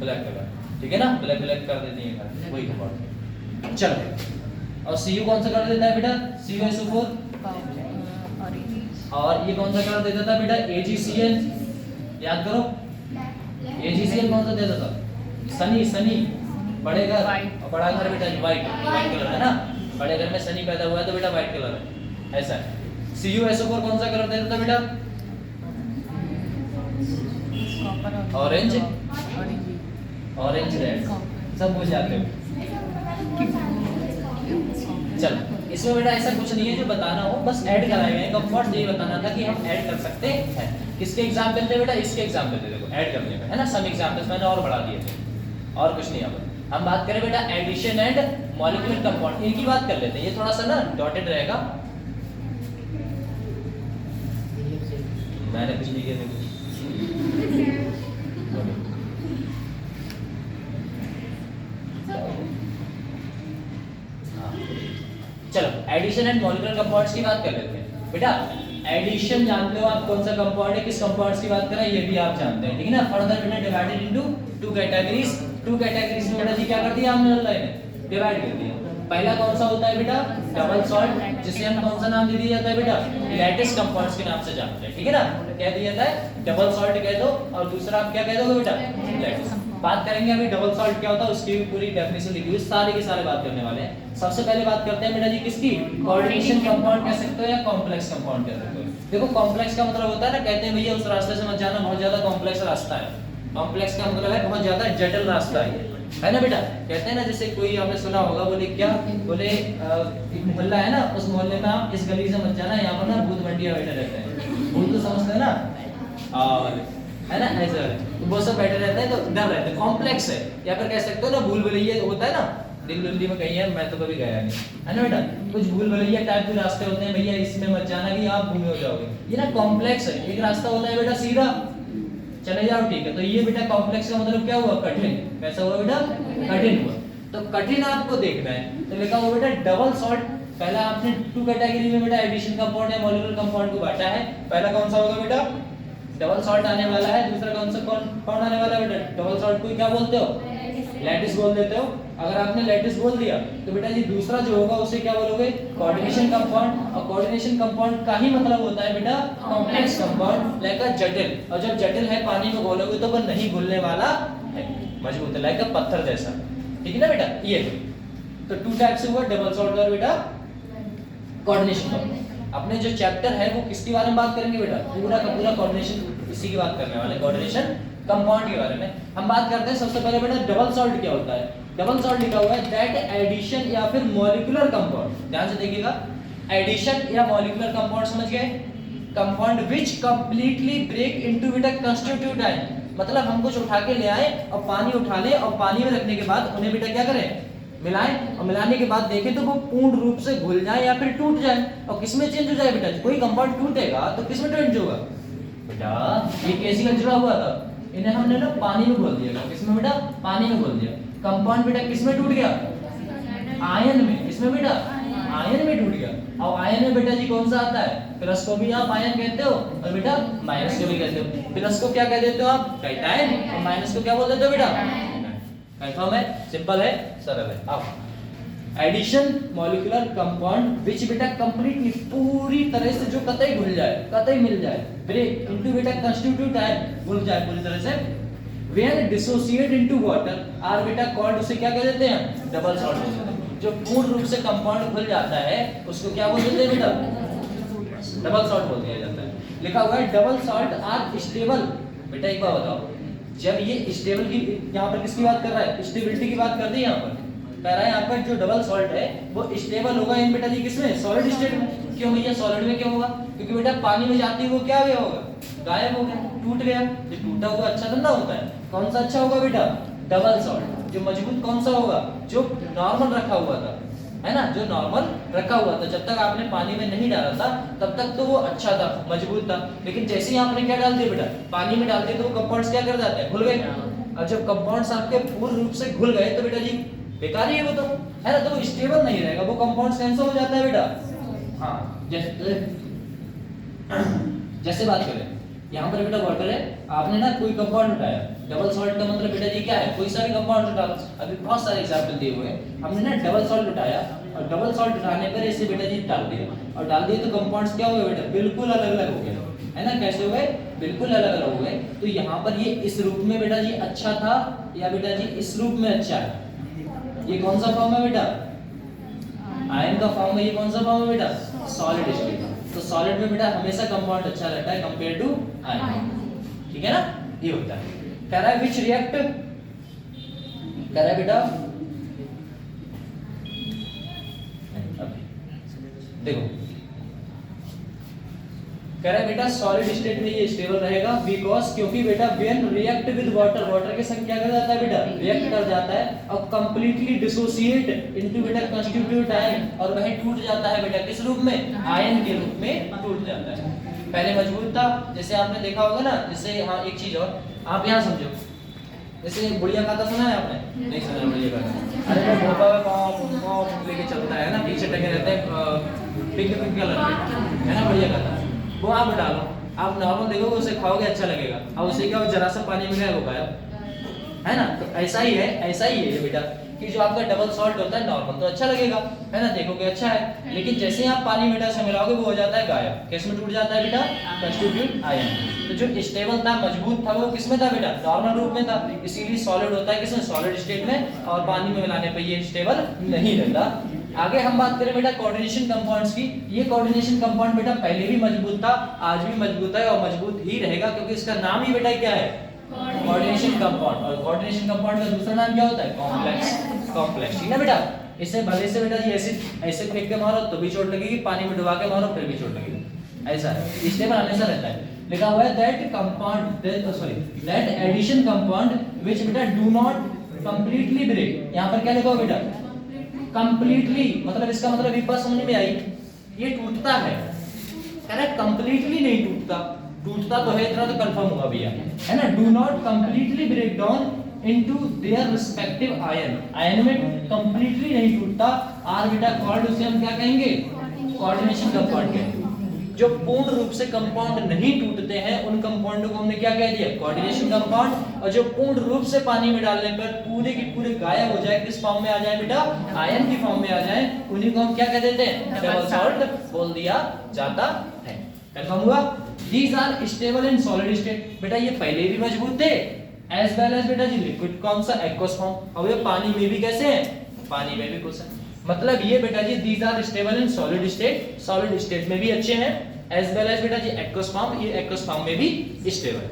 ब्लैक कलर, ठीक है ना, ब्लैक कर देती है वही कंपाउंड। चलो और Cu कौन सा कलर देता है बेटा CuSO4, और ये कौन सा कलर देता था बेटा AgCN, याद करो AgCN कौन सा देता था, सनी बड़े घर, और बड़ा घर बेटा व्हाइट कलर है ना, बड़े घर में सनी पैदा हुआ है तो बेटा व्हाइट कलर है, ऐसा है। CuSO4 कौन सा कलर देता था बेटा ऑरेंज, ऑरेंज रेड सब भूल जाते हो। चलो इसमें बेटा ऐसा कुछ नहीं है जो बताना हो, बस ऐड कराए गए कंपाउंड, यही बताना था कि हम ऐड कर सकते हैं। किसके एग्जांपल थे बेटा? इसके एग्जांपल थे, देखो ऐड करने का है ना, सम एग्जांपल्स मैंने और बढ़ा दिए थे, और कुछ नहीं। अब हम बात करें बेटा एडिशन एंड मॉलिक्यूलर कंपाउंड, इनकी बात कर लेते हैं। ये थोड़ा सा ना डॉटेड रहेगा, मैंने कुछ नहीं किया देखो। चलो एडिशन एंड मॉलिक्यूलर कंपाउंड्स की बात कर लेते हैं बेटा। एडिशन जानते हो आप कौन सा कंपाउंड है, किस कंपाउंड्स की बात कर रहे हैं, ये भी आप जानते हैं, ठीक है ना। फर्दर बेटा divided into two categories, two categories में बेटा जी क्या कर दिया हमने, लाइन डिवाइड कर दिया। पहला कौन सा होता है बेटा? डबल सॉल्ट, जिसे हम कौन सा नाम दे दिया जाता है बेटा? लैटिस कंपाउंड्स के नाम से जानते हैं, ठीक है ना। क्या दिया जाता है? डबल सॉल्ट कह दो, और दूसरा आप क्या कह दोगे बेटा? लैटिस। बात करेंगे अभी डबल सॉल्ट क्या होता है, उसकी भी पूरी डेफिनेशन लिखी हुई, सारे के सारे बात करने वाले हैं। सबसे पहले बात करते हैं बेटा जी किसकी? कोऑर्डिनेशन कंपाउंड कह सकते हो या कॉम्प्लेक्स कंपाउंड कह सकते हो। देखो कॉम्प्लेक्स का मतलब होता है ना, कहते हैं भैया उस रास्ते से मत जाना, बहुत ज्यादा कॉम्प्लेक्स रास्ता है। कॉम्प्लेक्स का मतलब है बहुत ज्यादा जटिल रास्ता है ना बेटा। कहते हैं ना, जैसे कोई आपने सुना होगा, बोले क्या, बोले एक मोहल्ला है ना, उस मोहल्ले में आप इस गली से मत जाना, यहाँ पर ना भूत बंटिया बैठे रहते हैं। भूत तो समझते हैं ना, और है ना ऐसा, तो वो सब बैठे रहते हैं तो डर रहते हैं, कॉम्प्लेक्स है। या फिर कह सकते हो ना भूल भुलैया होता है ना, दिल्ली में कहीं है, मैं तो कभी गया नहीं, है ना बेटा। कुछ भूल भुलैया टाइप के रास्ते होते हैं, भैया इसमें मत जाना कि आप भूल हो जाओगे, ये ना कॉम्प्लेक्स है। एक रास्ता होता है बेटा सीधा चले जाओ, ठीक है, तो ये बेटा कॉम्प्लेक्स का मतलब क्या हुआ? कठिन। कैसा हुआ बेटा? कठिन हुआ। तो कठिन आपको देखना है, तो लिखा हुआ बेटा डबल सॉल्ट। पहला आपने टू कैटेगरी में बेटा एडिशन कंपाउंड या मॉलिक्यूलर कंपाउंड को बांटा है। पहला कौन सा होगा बेटा? डबल सॉल्ट आने वाला है। दूसरा कौन सा कंपाउंड आने वाला है बेटा? डबल सॉल्ट को क्या बोलते हो? लैटिस बोल देते हो। अगर आपने लैटिस बोल दिया तो बेटा जी दूसरा जो होगा उसे क्या बोलोगे? Coordination compound. और कोऑर्डिनेशन कंपाउंड का ही मतलब होता है बेटा कॉम्प्लेक्स कंपाउंड, लाइक अ जटिल। और जब जटिल है पानी में घोलोगे तो वो नहीं घुलने वाला है, मजबूत है, लाइक अ पत्थर जैसा, ठीक है ना बेटा। ये तो टू टाइप से हुआ, डबल सॉल्ट और बेटा कोऑर्डिनेशन कंपाउंड। अपने जो चैप्टर है वो किसके बारे में बात करेंगे बेटा? पूरा का पूरा कोऑर्डिनेशन, इसी की बात करने वाले, कोऑर्डिनेशन कंपाउंड के बारे में हम बात करते हैं। सबसे पहले बेटा डबल सॉल्ट क्या होता है? डबल सॉल्ट लिखा हुआ है दैट एडिशन या फिर मॉलिक्यूलर कंपाउंड, ध्यान से देखिएगा, एडिशन या मॉलिक्यूलर कंपाउंड समझ गए? Compound which completely break into बेटा कंस्टिट्यूट आयन, मतलब हम कुछ उठा के ले आए और पानी उठा ले और पानी में रखने के बाद उन्हें बेटा क्या करें? मिलाएं, और मिलाने के बाद देखें तो वो पूर्ण रूप से घुल जाए या फिर टूट जाए। और किसमें चेंज हो जाए बेटा? कोई कंपाउंड टूटेगा तो किसमें चेंज होगा बेटा? ये कैसी का जुड़ा हुआ था, इन्हें हमने ना पानी में घोल दिया। किसमें बेटा? पानी में घोल दिया। कंपाउंड बेटा किसमें टूट गया? आयन में। किसमें बेटा? आयन में टूट गया। और आयन में बेटा जी कौन सा आता है? प्लस को भी आप आयन कहते हो और बेटा माइनस को भी कहते हो। प्लस को क्या कह देते हो आप? कैटायन। और माइनस को क्या बोल देते हो बेटा? कंफर्म है? सिंपल है, सरल है। अब एडिशन मॉलिक्यूलर कंपाउंड विच बेटा कंप्लीटली पूरी तरह से जो कतई घुल जाए, कतई मिल जाए, ब्रेक इनटू बेटा कंस्टिट्यूट आयन, घुल जाए पूरी तरह से, when dissociate into water are बेटा कॉल्ड, उसे क्या कह देते हैं? डबल सॉल्ट बोलते हैं। जो पूर्ण रूप से कंपाउंड घुल जाता है उसको क्या बोल देते हैं बेटा? डबल सॉल्ट बोल दिया जाता है। लिखा हुआ है डबल सॉल्ट आर स्टेबल। बेटा एक बात बताओ, जब ये स्टेबल की, यहाँ पर किसकी बात कर रहा है? स्टेबिलिटी की बात कर दी। यहाँ पर कह रहा है यहाँ पर जो डबल सॉल्ट है वो स्टेबल होगा इन बेटा जी किसमें? सॉलिड स्टेट में। क्यों भैया सॉलिड में क्यों होगा? क्योंकि बेटा पानी में जाती है वो क्या गया होगा? गायब हो गया, टूट गया। जो टूटा हुआ अच्छा धंधा होता है, कौन सा अच्छा होगा बेटा? Double salt. जो मजबूत कौन सा होगा? जो नॉर्मल रखा हुआ था, है ना, जो नॉर्मल रखा हुआ था, जब तक आपने पानी में नहीं डाला था तब तक तो वो अच्छा था, मजबूत था। लेकिन जैसे ही आपने क्या डाल दिया बेटा? पानी में डाल दिया तो वो कंपाउंड्स क्या कर जाते हैं? घुल गए। और जब कंपाउंड्स आपके पूर्ण रूप से घुल गए तो बेटा जी बेकार ही है वो तो, है ना, तो वो स्टेबल नहीं रहेगा, वो कंपाउंड्स कैंसिल हो जाता है बेटा। हाँ, जैसे बात करें यहाँ पर बेटा वाटर है, आपने ना कोई कंपाउंड उठाया, डबल सॉल्ट का मतलब बेटा जी क्या है? कोई सा भी कंपाउंड उठा लो। अभी बहुत सारे एग्जांपल दिए हुए हैं, हमने ना डबल सॉल्ट उठाया और डबल सॉल्ट उठाने पर इसे बेटा जी डाल दिया, और डाल दिए तो कंपाउंड्स क्या हो गए बेटा? बिल्कुल अलग अलग हो गए, है ना। कैसे हो गए? बिल्कुल अलग अलग हो गए। तो यहाँ पर ये इस रूप में बेटा जी अच्छा था या बेटा जी इस रूप में अच्छा है? ये कौन सा फॉर्म है बेटा? आयन का फॉर्म है। ये कौन सा फॉर्म है बेटा? Solid state. तो सॉलिड में बेटा हमेशा कंपाउंड अच्छा रहता है कंपेयर टू आयन, ठीक है ना। ये होता है। कह रहा है व्हिच रिएक्ट कह रहा है बेटा, देखो कह रहा है बेटा सॉलिड स्टेट में ये स्टेबल रहेगा बिकॉज, क्योंकि बेटा when react with water, water के संग क्या कर जाता है बेटा, रिएक्ट कर जाता है और कंप्लीटली डिसोसिएट इनटू बेटा कंस्टिट्यूट आयन, और वह टूट जाता है बेटा किस रूप में, आयन के रूप में टूट जाता है। पहले मजबूत था, जैसे आपने देखा होगा ना, जैसे हाँ एक चीज और आप यहाँ समझो, जैसे बुढ़िया खाता सुना है आपने, नहीं सुना बुढ़िया खाता, अरे वो भोपा में पाँव लेके चलता है ना, पीछे टके रहते हैं पिंक पिंक कलर के, है ना बुढ़िया खाता, वो आप डालो, आप नॉर्मल देखोगे उसे खाओगे अच्छा लगेगा, अब उसे क्या जरा सा पानी में वो गायब, है ना। तो ऐसा ही है ये बेटा कि जो आपका डबल सॉल्ट होता है नॉर्मल तो अच्छा लगेगा, है ना, देखोगे अच्छा है, लेकिन जैसे ही आप पानी बेटा से मिलाओगे वो हो जाता है गायब, किसमें टूट जाता है बेटा, कंस्टिट्यूट आयन। तो जो स्टेबल था, मजबूत था, वो किसमें था बेटा, नॉर्मल रूप में था, इसीलिए सॉलिड होता है किसमें, सॉलिड स्टेट में, और पानी में मिलाने पे ये स्टेबल नहीं रहता। आगे हम बात करें बेटा कोऑर्डिनेशन कंपाउंड्स की। ये कोऑर्डिनेशन कंपाउंड बेटा पहले भी मजबूत था, आज भी मजबूत है और मजबूत ही रहेगा, क्योंकि इसका नाम ही बेटा क्या है, कोऑर्डिनेशन कंपाउंड। और कोऑर्डिनेशन कंपाउंड का दूसरा नाम क्या होता है, कॉम्प्लेक्स। कॉम्प्लेक्स, ठीक है बेटा। इसे भले से बेटा जी ऐसे फेंक के मारो तो भी चोट लगेगी, पानी में डुबा के मारो फिर भी चोट लगेगी, ऐसा है, स्टेबल हमेशा रहता है। लिखा हुआ है that compound, that addition compound which बेटा डू नॉट कंप्लीटली ब्रेक। यहां पर क्या लिखा हुआ बेटा, कंप्लीटली, मतलब इसका मतलब एक बात समझ में आई, ये टूटता है कंप्लीटली नहीं टूटता, टूटता तो है, इतना तो कंफर्म हुआ भैया, है ना। Do not completely break down into their respective ion, ion में कंप्लीटली नहीं टूटता, आर बेटा कॉल्ड, उसे हम क्या कहेंगे, कोऑर्डिनेशन कंपाउंड कहेंगे। जो पूर्ण रूप से कंपाउंड नहीं टूटते हैं उन कंपाउंड को हमने क्या कह दिया, कोऑर्डिनेशन कंपाउंड। और जो पूर्ण रूप से पानी में डालने पर पूरे की पूरे गायब हो जाए, किस फॉर्म में आ जाए बेटा, आयन की फॉर्म में आ जाए, उन्हीं को हम क्या कह देते हैं, डबल सॉल्ट बोल दिया जाता है। कंफर्म हुआ। These are stable in solid state. बेटा ये पहले भी मजबूत थे, एज वेल एज बेटा जी लिक्विड कौन सा, एक्वस फॉर्म। और ये पानी में भी कैसे हैं, पानी में भी कुछ है, मतलब ये बेटा जी these are stable in solid state, solid state में भी अच्छे हैं, एज वेल एज बेटा जी एक्वस फॉर्म, ये एक्वस फॉर्म में भी स्टेबल है,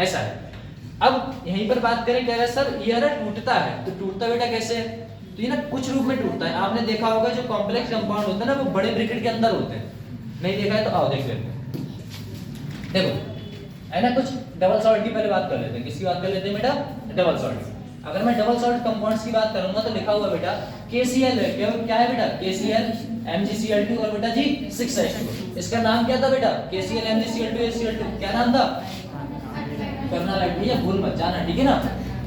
ऐसा है। अब यहीं पर बात करें, कह रहे हैं सर ये ना टूटता है, तो टूटता बेटा कैसे है, तो ये ना कुछ रूप में टूटता है। आपने देखा होगा जो कॉम्प्लेक्स कंपाउंड होते हैं ना वो बड़े ब्रैकेट के अंदर होते हैं, नहीं देखा है तो आओ देख लेते हैं। देखो है ना, कुछ डबल सॉल्ट की पहले बात कर लेते हैं। किसकी बात कर लेते हैं बेटा, डबल सॉल्ट। अगर मैं डबल सॉल्ट कंपाउंड्स की बात करूंगा तो लिखा हुआ बेटा KCl है, क्या है बेटा, KCl MgCl2 और बेटा जी 6H2। इसका नाम क्या था बेटा, KCl MgCl2 HCl2, क्या नाम था, कर्नालाइट। भैया भूल मत जाना, ठीक है ना,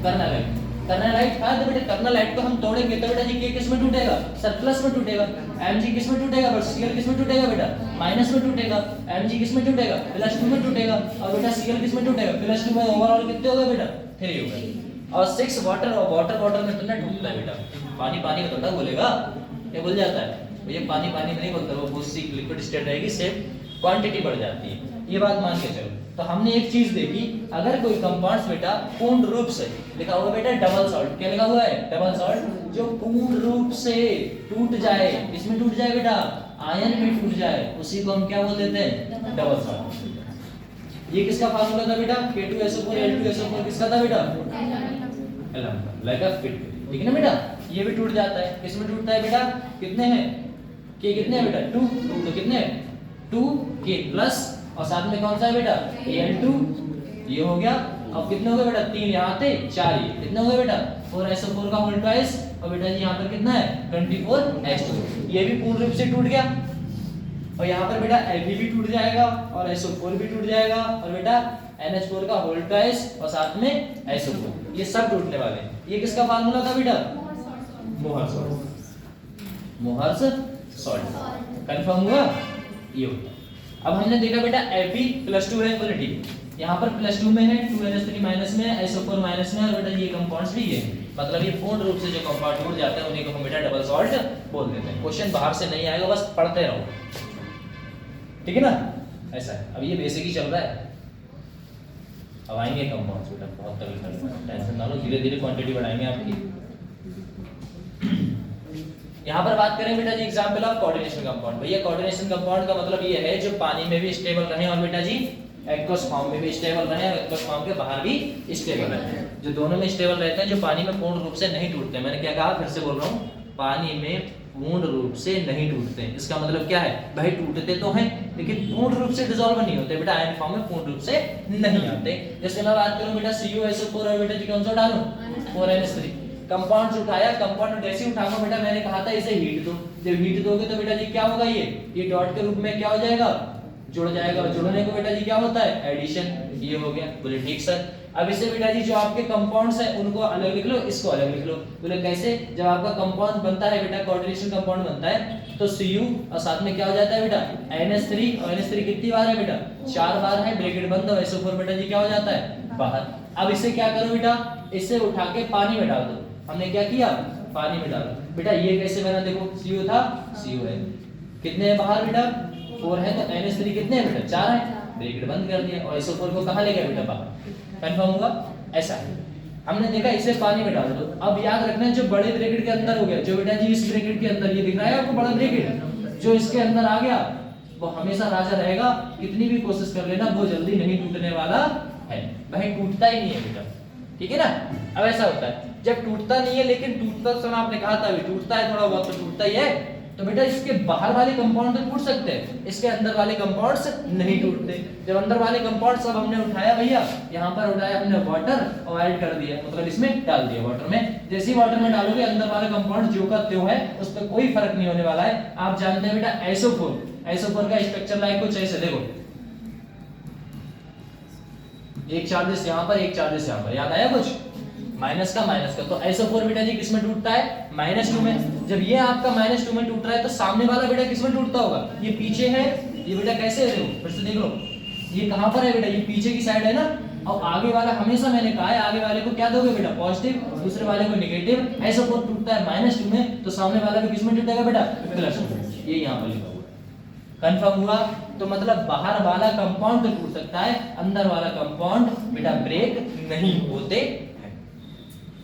कर्नालाइट। कर्नालाइट था, तो बेटा कर्नालाइट को हम तोड़ेंगे तो बेटा जी K किस में टूटेगा, सरप्लस में टूटेगा। Mg किस में टूटेगा, बट Cl किस में टूटेगा बेटा, माइनस में टूटेगा। Mg किस में टूटेगा, +2 में टूटेगा। और बेटा Cl किस में टूटेगा, +2 में। ओवरऑल कितने हो गए बेटा, 3 हो गए। और 6 वाटर, और वाटर में तो ना टूटता है बेटा, पानी में तो ना बोलेगा, ये बोल जाता है भैया, पानी में नहीं बोलता, वो बहुत सी लिक्विड स्टेट रहेगी, सेम क्वांटिटी बढ़ जाती है, ये बात मान के चलो। तो हमने एक चीज देखी, अगर कोई कंपाउंड्स बेटा पूर्ण रूप से, लिखा हुआ बेटा डबल सॉल्ट, क्या लिखा हुआ है, डबल सॉल्ट, जो पूर्ण रूप से टूट जाए, किसमें टूट जाए बेटा, आयन में टूट जाए, उसी को हम क्या बोल देते हैं, डबल सॉल्ट। ये किसका फार्मूला था बेटा, K2SO4 Al2SO4, किसका था बेटा, लाइक अ फिट, ठीक है ना बेटा। ये भी टूट जाता है, किसमें टूटता है बेटा, कितने हैं, K कितने हैं बेटा, 2, तो कितने 2K प्लस, और साथ में कौन सा है बेटा, Al2, ये हो गया। अब कितने हो गए बेटा, 3 यहाँ थे, 4 ये, कितने हो गए बेटा, 4SO4 का होल ट्वाइस, और बेटा जी यहाँ पर कितना है, 24H2, ये भी पूर्ण रूप से टूट गया। और यहाँ पर बेटा Ab भी टूट जाएगा, और SO4 भी टूट जाएगा, और बेटा NH4 का होल ट्वाइस, और साथ में SO4, ये सब टूटने वाले हैं। ये किसका फार्मूला था बेटा, मोहर सॉल्ट, मोहर सॉल्ट। कंफर्म हुआ, ये होता। अब हमने देखा बेटा Fe+2 है, बोले ठीक, यहाँ पर +2 में है, 2NH3 माइनस में है, SO4 माइनस में है, और बेटा ये कंपाउंड्स भी है, मतलब ये पूर्ण रूप से जो कंपाउंड टूट जाते हैं उन्हीं को हम बेटा डबल सॉल्ट बोल देते हैं। क्वेश्चन बाहर से नहीं आएगा, बस पढ़ते रहो, ठीक है ना, ऐसा है। अब ये बेसिक ही चल रहा है, अब आएंगे कंपाउंड्स बेटा, बहुत तगड़ी तगड़ी, टेंशन ना लो, धीरे धीरे क्वांटिटी बढ़ाएंगे आपकी। यहाँ पर बात करें बेटा जी एग्जांपल ऑफ कोऑर्डिनेशन कंपाउंड। भैया कोऑर्डिनेशन कंपाउंड का मतलब ये है जो पानी में भी स्टेबल रहे, और बेटा जी एक्वस फॉर्म में भी स्टेबल रहे, और एक्वस फॉर्म के बाहर भी स्टेबल रहे। जो दोनों में स्टेबल रहते हैं, जो पानी में पूर्ण रूप से नहीं टूटते। मैंने क्या कहा, फिर से बोल रहा हूँ, पानी में पूर्ण रूप से नहीं टूटते। इसका मतलब क्या है भाई, टूटते तो हैं लेकिन पूर्ण रूप से डिसॉल्व नहीं होते बेटा, आयन फॉर्म में पूर्ण रूप से नहीं आते। जैसे मैं बात करूं बेटा CuSO4 है बेटा जी, कौन सा डालूं 4NH3 कंपाउंड्स उठाया, कंपाउंड जैसे ही उठाऊंगा बेटा, मैंने कहा था इसे हीट दो, जब हीट दोगे तो बेटा जी क्या होगा, ये डॉट के रूप में क्या हो जाएगा, जुड़ जाएगा, और जुड़ने को बेटा जी क्या होता है, एडिशन। ये हो गया। बोले ठीक सर। अब इससे बेटा जी जो आपके कंपाउंड्स हैं उनको अलग लिख लो, इसको अलग लिख लो। बोले कैसे, जब आपका कंपाउंड बनता है बेटा, कोऑर्डिनेशन कंपाउंड बनता है तो Cu और साथ में क्या हो जाता है बेटा NH3, और NH3 कितनी बार है बेटा 4 बार है, ब्रैकेट बंद, और SO4 बेटा जी क्या हो जाता है बाहर। अब इसे क्या करो बेटा, इसे उठा के पानी में डाल दो। हमने क्या किया, पानी में डाला बेटा। ये कैसे बना, देखो Cu था, Cu है, कितने है बाहर बेटा 4 है, तो NH3 कितने है बेटा 4 है, ब्रैकेट बंद कर दिया, और SO4 को कहां ले गया बेटा बाहर। कंफर्म होगा, ऐसा है। हमने देखा इसे पानी में डाल दो। अब याद रखना है जो बड़े ब्रैकेट के अंदर हो गया, जो बेटा जी इस ब्रैकेट के अंदर, ये दिख रहा है आपको बड़ा ब्रैकेट, जो इसके अंदर आ गया वो हमेशा राजा रहेगा, कितनी भी कोशिश कर लेना वो जल्दी नहीं टूटने वाला है भाई, टूटता ही नहीं है बेटा, ठीक है ना। अब ऐसा होता है जब टूटता नहीं है, लेकिन टूटता समय आपने कहा था टूटता है, थोड़ा बहुत तो टूटता ही है, तो बेटा इसके बाहर वाले कंपाउंड तो टूट सकते हैं, इसके अंदर वाले कंपाउंड्स नहीं टूटते। जब अंदर वाले कंपाउंड सब हमने उठाया भैया, यहाँ पर उठाया हमने वाटर और ऐड कर दिया, मतलब इसमें डाल दिया वाटर में। जैसे ही वाटर में डालोगे अंदर वाला कंपाउंड जो का त्यों है, उस पर कोई फर्क नहीं होने वाला है। आप जानते हैं बेटा SO4 का स्ट्रक्चर लाइक कुछ ऐसे, देखो एक चार्जेस यहाँ पर, एक चार्जेस यहाँ पर, याद आया कुछ, माइनस का तो SO4 बेटा जी किसमें टूटता है, -2 में। जब ये आपका -2 में टूट रहा है तो सामने वाला बेटा किसमें टूटता होगा, ये पीछे है, ये बेटा कैसे है, देखो फिर से देख लो, ये कहां पर है बेटा, ये पीछे की साइड है ना, और आगे वाला हमेशा मैंने कहा है आगे वाले को क्या दोगे बेटा पॉजिटिव, दूसरे वाले को नेगेटिव। SO4 टूटता है -2 में, तो सामने वाला भी किसमें टूटेगा बेटा, प्लस में। ये यहां पर लिखा हुआ है, कंफर्म हुआ। तो मतलब बाहर वाला कंपाउंड तो टूट सकता है, अंदर वाला कंपाउंड बेटा ब्रेक नहीं होते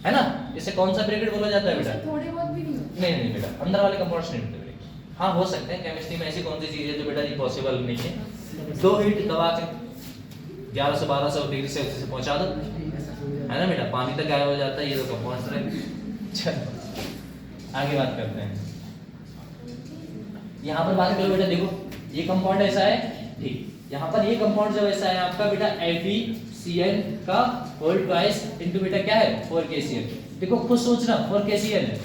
है ना। इसे कौन सा ब्रैकेट बोला जाता है बेटा, थोड़े बहुत भी नहीं बेटा, अंदर वाले कंपाउंड्स नहीं होते ब्रेक। हाँ हो सकते हैं, केमिस्ट्री में ऐसी कौन सी चीज है जो बेटा जी पॉसिबल नहीं है। 2 हीट दबा के 1100-1200 डिग्री सेल्सियस से पहुंचा दो, है ना बेटा, पानी तक गायब हो जाता है, ये तो कंपाउंड्स रहे। चलो आगे बात करते हैं। यहाँ पर बात करो बेटा, देखो ये कंपाउंड ऐसा है, ठीक, यहाँ पर ये कंपाउंड जब ऐसा है आपका बेटा FeCl का होल ट्वाइस इनटू बेटा क्या है 4KCl। देखो खुद सोचना 4KCl है,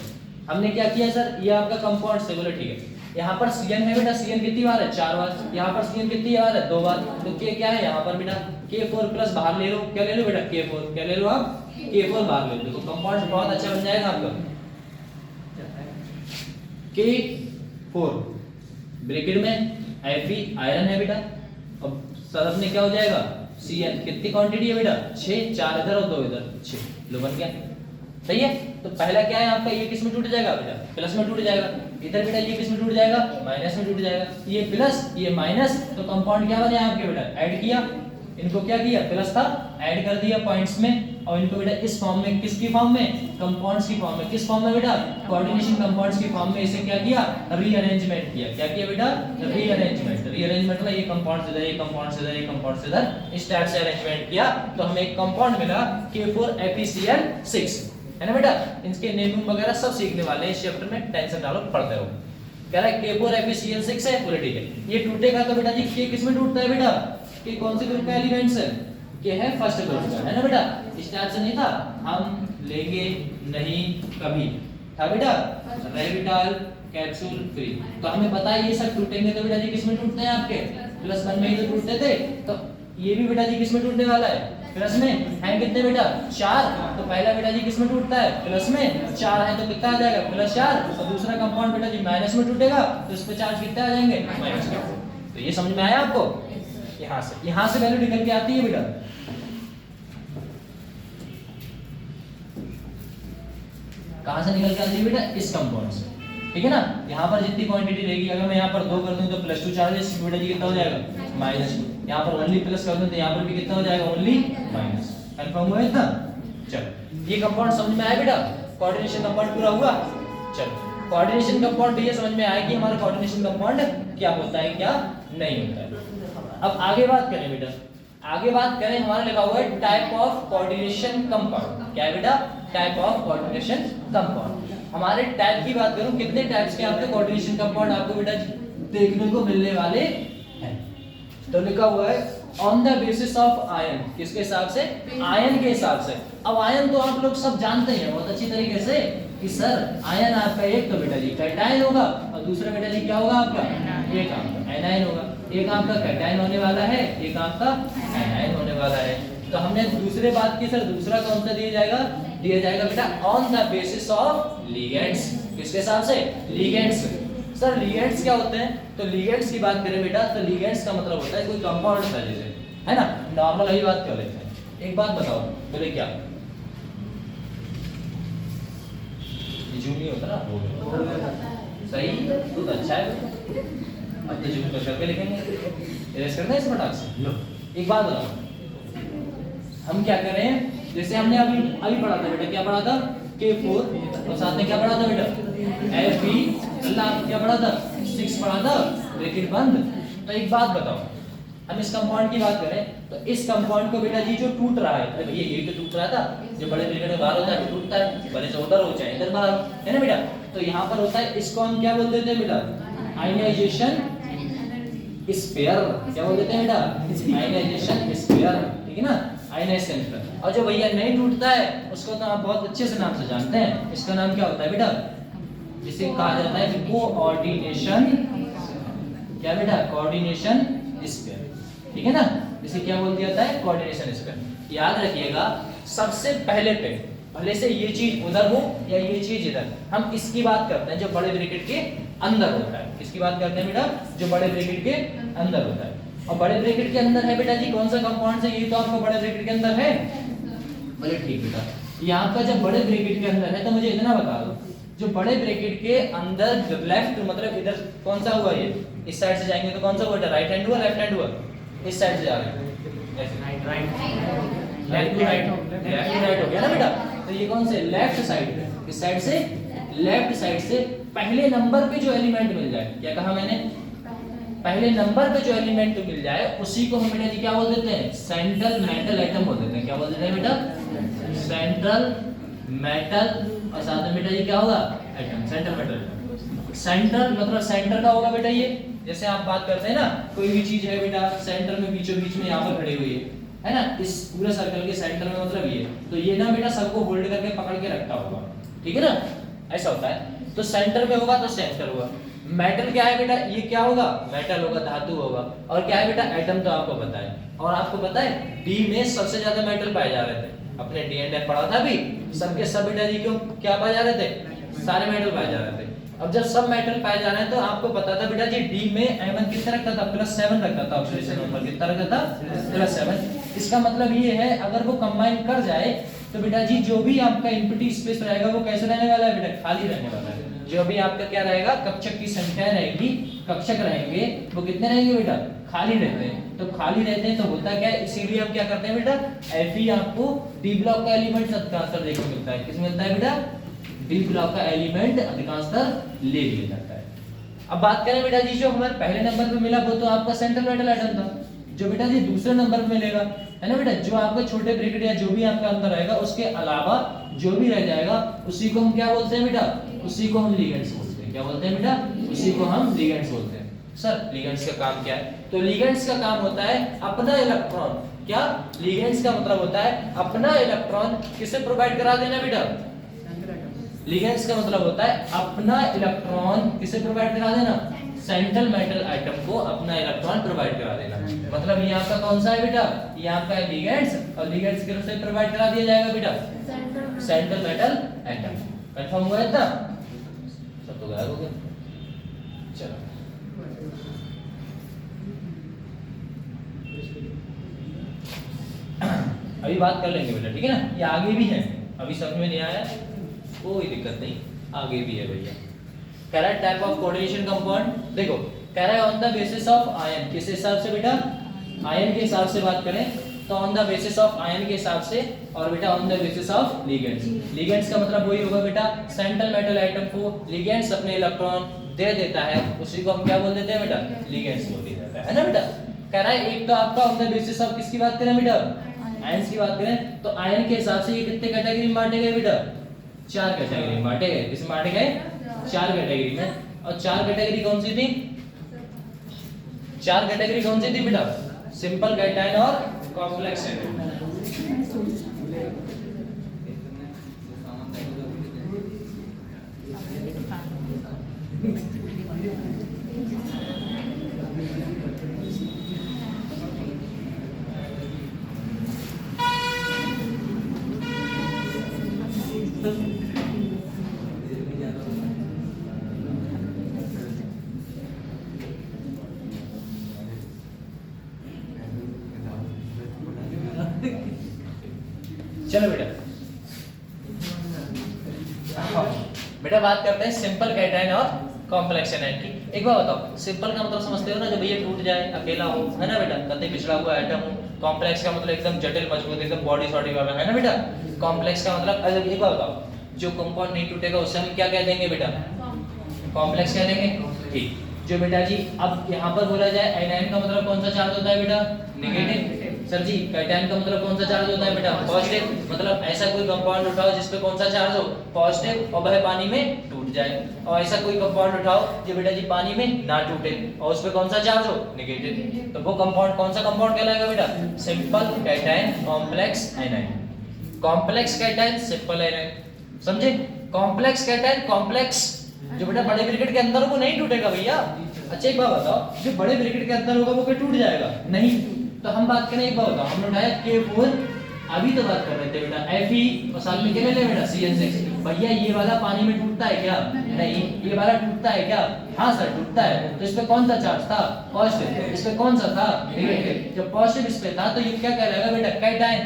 हमने क्या किया सर, ये आपका कंपाउंड से, बोले ठीक है, यहाँ पर Cn है बेटा, Cn कितनी बार है 4 बार, यहाँ पर Cn कितनी बार है 2 बार, तो K क्या है यहाँ पर बेटा K4 प्लस बाहर ले लो, क्या ले लो बेटा K4, क्या ले लो आप K4 बाहर ले लो, तो कंपाउंड बहुत अच्छा बन जाएगा आपका K4 ब्रैकेट में Fe आयरन है बेटा, अब सरफ में क्या हो जाएगा Cn, कितनी क्वांटिटी है बेटा 6, 4 इधर और 2 इधर 6, लो बन गया, सही है। तो पहला क्या है आपका, ये किस में टूट जाएगा बेटा प्लस में टूट जाएगा, इधर बेटा ये किस में टूट जाएगा माइनस में टूट जाएगा, ये प्लस ये माइनस, तो कंपाउंड क्या बना आपके बेटा ऐड किया, इनको क्या किया प्लस था ऐड कर दिया पॉइंट्स में, और इनको बेटा इस फॉर्म में, किसकी फॉर्म में, कंपाउंड्स की फॉर्म में, किस फॉर्म में बेटा कोऑर्डिनेशन कंपाउंड्स की फॉर्म में, इसे क्या किया रीअरेंजमेंट किया, क्या किया बेटा रीअरेंजमेंट मतलब ये कंपाउंड्स इधर, ये कंपाउंड्स इधर, ये कंपाउंड्स इधर, इस टाइप से अरेंजमेंट किया, तो हमें एक कंपाउंड मिला K4FeCl6, है ना बेटा। इनके नेमिंग वगैरह सब सीखने वाले हैं इस चैप्टर में, टेंशन ना लो, पढ़ते रहो। कह रहा है K4FeCl6 है, बोले ठीक है। ये टूटेगा तो बेटा जी K किस में टूटता है बेटा, K कौन से ग्रुप का एलिमेंट्स है, K है फर्स्ट ग्रुप का, है ना बेटा। इस टाइप से नहीं था, हम लेंगे नहीं कभी था बेटा रेविटाल कैप्सूल फ्री, तो हमें पता है ये सब टूटेंगे तो बेटा जी किस में टूटते हैं आपके +1 में ही तो टूटते थे, तो ये भी बेटा जी किस में टूटने वाला है प्लस में, है कितने बेटा 4, तो पहला बेटा जी किस में टूटता है प्लस में, 4 है तो कितना आ जाएगा +4, और दूसरा कंपाउंड बेटा जी माइनस में टूटेगा तो इस पे चार्ज कितना आ जाएंगे माइनस में। तो ये समझ में आया आपको, यहाँ से वैल्यू निकल के आती है बेटा, कहां से निकल के आती है बेटा इस कंपाउंड से, ठीक है ना। यहाँ पर जितनी क्वांटिटी रहेगी, अगर मैं यहाँ पर 2 कर दूं तो +2 चार्जेस बेटा जी कितना हो जाएगा -2, यहाँ पर ओनली प्लस कर दूं तो यहाँ पर भी कितना हो जाएगा ओनली माइनस, कंफर्म हुआ इतना। चलो ये कंपाउंड समझ में आया बेटा, कोऑर्डिनेशन कंपाउंड पूरा हुआ। चलो कोऑर्डिनेशन कंपाउंड ये समझ में आया कि हमारा कोऑर्डिनेशन कंपाउंड क्या होता है क्या नहीं होता है। अब आगे बात करें बेटा, आगे बात करें, हमारा लिखा हुआ है टाइप ऑफ कोऑर्डिनेशन कंपाउंड। क्या है बेटा? Type of coordination compound. हमारे टाइप की बात करूं, कितने टाइप्स के आपके कोऑर्डिनेशन कंपाउंड आपको बेटा देखने को मिलने वाले हैं? तो लिखा हुआ है on the basis of ion. किसके हिसाब से? आयन के हिसाब से। अब आयन तो आप लोग सब जानते हैं बहुत अच्छी तरीके से कि सर आयन आपका एक तो बेटा जी कैटायन होगा और दूसरा बेटा जी क्या होगा आपका? एक आपका एनायन होगा। एक आपका कैटायन होने वाला है, एक आपका एनायन होने वाला है। तो हमने दूसरे बात की सर, दूसरा कौन सा दिया जाएगा? दिया जाएगा बेटा on the basis of ligands. किसके हिसाब से? लिगेंड्स। सर लिगेंड्स क्या होते हैं? तो लिगेंड्स की बात करें बेटा तो लिगेंड्स का मतलब होता है कोई कंपाउंड था जैसे, है ना, नॉर्मल ही बात कर लेते हैं। एक बात बताओ बोले क्या जूम नहीं होता ना? सही तो अच्छा है। अब तो जूम करके लिखेंगे, इरेज करना है इस फटाक से। लो एक बात बताओ, हम क्या करें, जैसे हमने अभी पढ़ा था बेटा, क्या पढ़ा था? K4 और साथ में क्या पढ़ा था बेटा? Fe, अल्लाह क्या पढ़ा था? 6 पढ़ा था, ब्रैकेट बंद। तो एक बात बताओ, हम इस कंपाउंड की बात करें तो इस कंपाउंड को बेटा जी जो टूट रहा है, अरे भैया ये तो टूट रहा था, जो बड़े ब्रैकेट में बाहर होता है टूटता है, भले से उधर हो चाहे इधर बाहर, है ना बेटा? तो यहाँ पर होता है, इसको हम क्या बोल देते हैं बेटा? Ionisation sphere. क्या बोल देते हैं बेटा? आयनाइजेशन स्पेयर, ठीक है ना, आयनाइजेशन स्पेयर। और जो भैया नहीं टूटता है उसको तो आप बहुत अच्छे से नाम से जानते हैं, इसका नाम क्या होता है बेटा? जिसे कहा जाता है कोऑर्डिनेशन। क्या बेटा? कोऑर्डिनेशन स्पेयर, ठीक है ना, जिसे क्या बोल दिया जाता है? Coordination sphere. याद रखिएगा सबसे पहले पे भले से ये चीज उधर हो या ये चीज इधर, हम इसकी बात करते हैं जो बड़े ब्रैकेट के अंदर होता है। किसकी बात करते हैं बेटा? जो बड़े ब्रैकेट के अंदर होता है। और बड़े ब्रैकेट के अंदर है बेटा जी कौन सा कंपाउंड है? ये तो आपको बड़े ब्रैकेट के अंदर है। बोले ठीक बेटा, ये आपका जब बड़े ब्रैकेट के अंदर है तो मुझे इतना बता दो, जो बड़े ब्रैकेट के अंदर लेफ्ट मतलब इधर कौन सा हुआ? ये इस साइड से जाएंगे तो कौन सा हुआ? राइट हैंड हुआ, लेफ्ट हैंड हुआ? इस साइड से जा रहे हैं ऐसे, right left to right, left to right हो गया ना बेटा? तो ये कौन से? लेफ्ट साइड पे, इस साइड से, लेफ्ट साइड से पहले नंबर पे जो एलिमेंट मिल जाए, क्या कहा मैंने? पहले नंबर पे जो एलिमेंट मिल जाए उसी को हम बेटा जी क्या बोल देते हैं? सेंट्रल मेटल एटम बोल देते हैं। क्या बोल देते हैं बेटा? सेंट्रल मेटल, और साथ में बेटा ये क्या होगा? Atom, central metal. सेंट्रल मतलब सेंटर का होगा बेटा ये, जैसे आप बात करते हैं ना कोई भी चीज है बेटा सेंटर में, बीचों बीच में यहाँ पर खड़ी हुई है ना, इस पूरे सर्कल के सेंटर में, मतलब ये तो ये ना बेटा सबको होल्ड करके पकड़ के रखता होगा, ठीक है ना, ऐसा होता है। तो सेंटर में होगा तो सेंटर हुआ। मेटल क्या है बेटा? ये क्या होगा? मेटल होगा, धातु होगा। और क्या है बेटा? एटम। तो आपको पता है, और आपको पता है डी में सबसे ज्यादा मेटल पाए जा रहे थे, अपने डीएनए पढ़ा था अभी, सबके सब बेटा जी क्यों क्या पाए जा रहे थे? सारे मेटल पाए जा रहे थे। अब जब सब मेटल पाए जा रहे हैं तो आपको पता था बेटा जी डी में एमन कितना रखता था? +7 रखता था, ऑक्सीडेशन नंबर कितना रखता था? +7। इसका मतलब ये है अगर वो कंबाइन कर जाए तो बेटा जी जो भी आपका एम्प्टी स्पेस रहेगा वो कैसे रहने वाला है बेटा? खाली रहने वाला है। जो भी आपका क्या रहेगा? कक्षक की संख्या रहेगी, कक्षक रहेंगे वो कितने रहेंगे बेटा? खाली रहते हैं। तो खाली रहते हैं तो होता क्या है, इसीलिए हम क्या करते हैं बेटा? Fe आपको डी ब्लॉक का एलिमेंट अधिकांशतः देखने को मिलता है। किस मिलता है बेटा? डी ब्लॉक का एलिमेंट अधिकांशतः ले लिया जाता है। अब बात करें बेटा जी जो हमारे पहले नंबर पे मिला वो तो आपका सेंट्रल मेटल एटम था। जो बेटा जी दूसरे नंबर पे मिलेगा है ना बेटा, जो आपका छोटे ब्रैकेट या जो भी आपका अंतर रहेगा उसके अलावा जो भी रह जाएगा उसी को हम क्या बोलते हैं बेटा? उसी को हम लिगेंड्स बोलते हैं। क्या बोलते हैं बेटा? उसी को हम लिगेंड्स बोलते हैं। सर लिगेंड्स का काम क्या है? तो लिगेंड्स का काम होता है अपना इलेक्ट्रॉन, क्या लिगेंड्स का मतलब होता है अपना इलेक्ट्रॉन किसे प्रोवाइड करा देना बेटा? लिगेंड्स का मतलब होता है अपना इलेक्ट्रॉन किसे प्रोवाइड करा देना? सेंट्रल मेटल आइटम को अपना इलेक्ट्रॉन प्रोवाइड करा देना। मतलब ये आपका कौन सा है बेटा? ये आपका है लिगेंड्स, और लिगेंड्स के रूप से प्रोवाइड करा दिया जाएगा बेटा सेंट्रल मेटल आइटम। कंफर्म हुआ इतना? सब तो गायब हो गया। चलो अभी बात कर लेंगे बेटा, ठीक है ना? ये आगे भी है, अभी समझ में नहीं आया कोई दिक्कत नहीं, आगे भी है भैया। कह रहा है टाइप ऑफ कोऑर्डिनेशन कंपाउंड, देखो कह रहा है on the basis of ion. किस हिसाब से बेटा? आयन के हिसाब से बात करें तो on the basis of ion के हिसाब से, और बेटा on the basis of ligands. Ligands का मतलब वही होगा बेटा सेंट्रल मेटल आइटम को लिगेंड्स अपने इलेक्ट्रॉन दे देता है, उसी को हम क्या बोल देते हैं बेटा? लिगेंड्स बोल दिया जाता है ना बेटा? कह रहा है एक तो आपका ऑन द बेसिस ऑफ किसकी बात करें बेटा, आयंस की बात करें तो आयन के हिसाब से ये कितने कैटेगरी में बांटे गए बेटा, 4 कैटेगरी में बांटे गए। किसमें बांटे गए, 4 कैटेगरी में। और 4 कैटेगरी कौन सी थी, 4 कैटेगरी कौन सी थी बेटा, सिंपल कैटायन और कॉम्प्लेक्स आयन। चलो बेटा, बेटा बात करते हैं सिंपल कैटायन और कॉम्प्लेक्स आयन की। एक बार बताओ, सिंपल का मतलब समझते हो ना, जब ये टूट जाए, अकेला हो, है ना बेटा, कतई पिछड़ा हुआ एटम हो। कॉम्प्लेक्स का मतलब एकदम जटिल मजबूत, एकदम बॉडी सॉडी वाला, है ना बेटा। कॉम्प्लेक्स का मतलब, अगर एक बार बताओ, जो कंपाउंड नहीं टूटेगा उसे हम क्या कह देंगे बेटा, कॉम्प्लेक्स कह देंगे। ठीक, जो बेटा जी अब यहाँ पर बोला जाए एनायन का मतलब कौन सा चार्ज होता है बेटा, नेगेटिव। सर जी कैटायन का मतलब कौन सा चार्ज होता है बेटा, पॉजिटिव। मतलब ऐसा कोई कंपाउंड उठाओ जिस पे कौन सा चार्ज हो, पॉजिटिव, और वह पानी में टूट जाए। और ऐसा कोई कंपाउंड उठाओ जो बेटा जी पानी में ना टूटे और उस पे कौन सा चार्ज हो, नेगेटिव। तो वो कंपाउंड कौन सा कंपाउंड कहलाएगा बेटा, simple cation complex anion. Complex cation, simple anion, समझे। कॉम्प्लेक्स कैटायन कॉम्प्लेक्स, जो बेटा बड़े ब्रैकेट के अंदर वो नहीं टूटेगा भैया। अच्छा एक बात बताओ, जो बड़े ब्रैकेट के अंदर होगा वो क्या टूट जाएगा, नहीं। तो हम बात करें, एक बात बताओ, हमने उठाया K4, अभी तो बात कर रहे थे बेटा Fe और साथ में क्या ले बेटा CN6। भैया ये वाला पानी में टूटता है क्या, नहीं। ये वाला टूटता है क्या, हाँ सर टूटता है। तो इस पे कौन सा चार्ज था, पॉजिटिव। इस पे कौन सा था, नेगेटिव। जब पॉजिटिव इस पे था तो ये क्या कहलाएगा बेटा, कैटायन।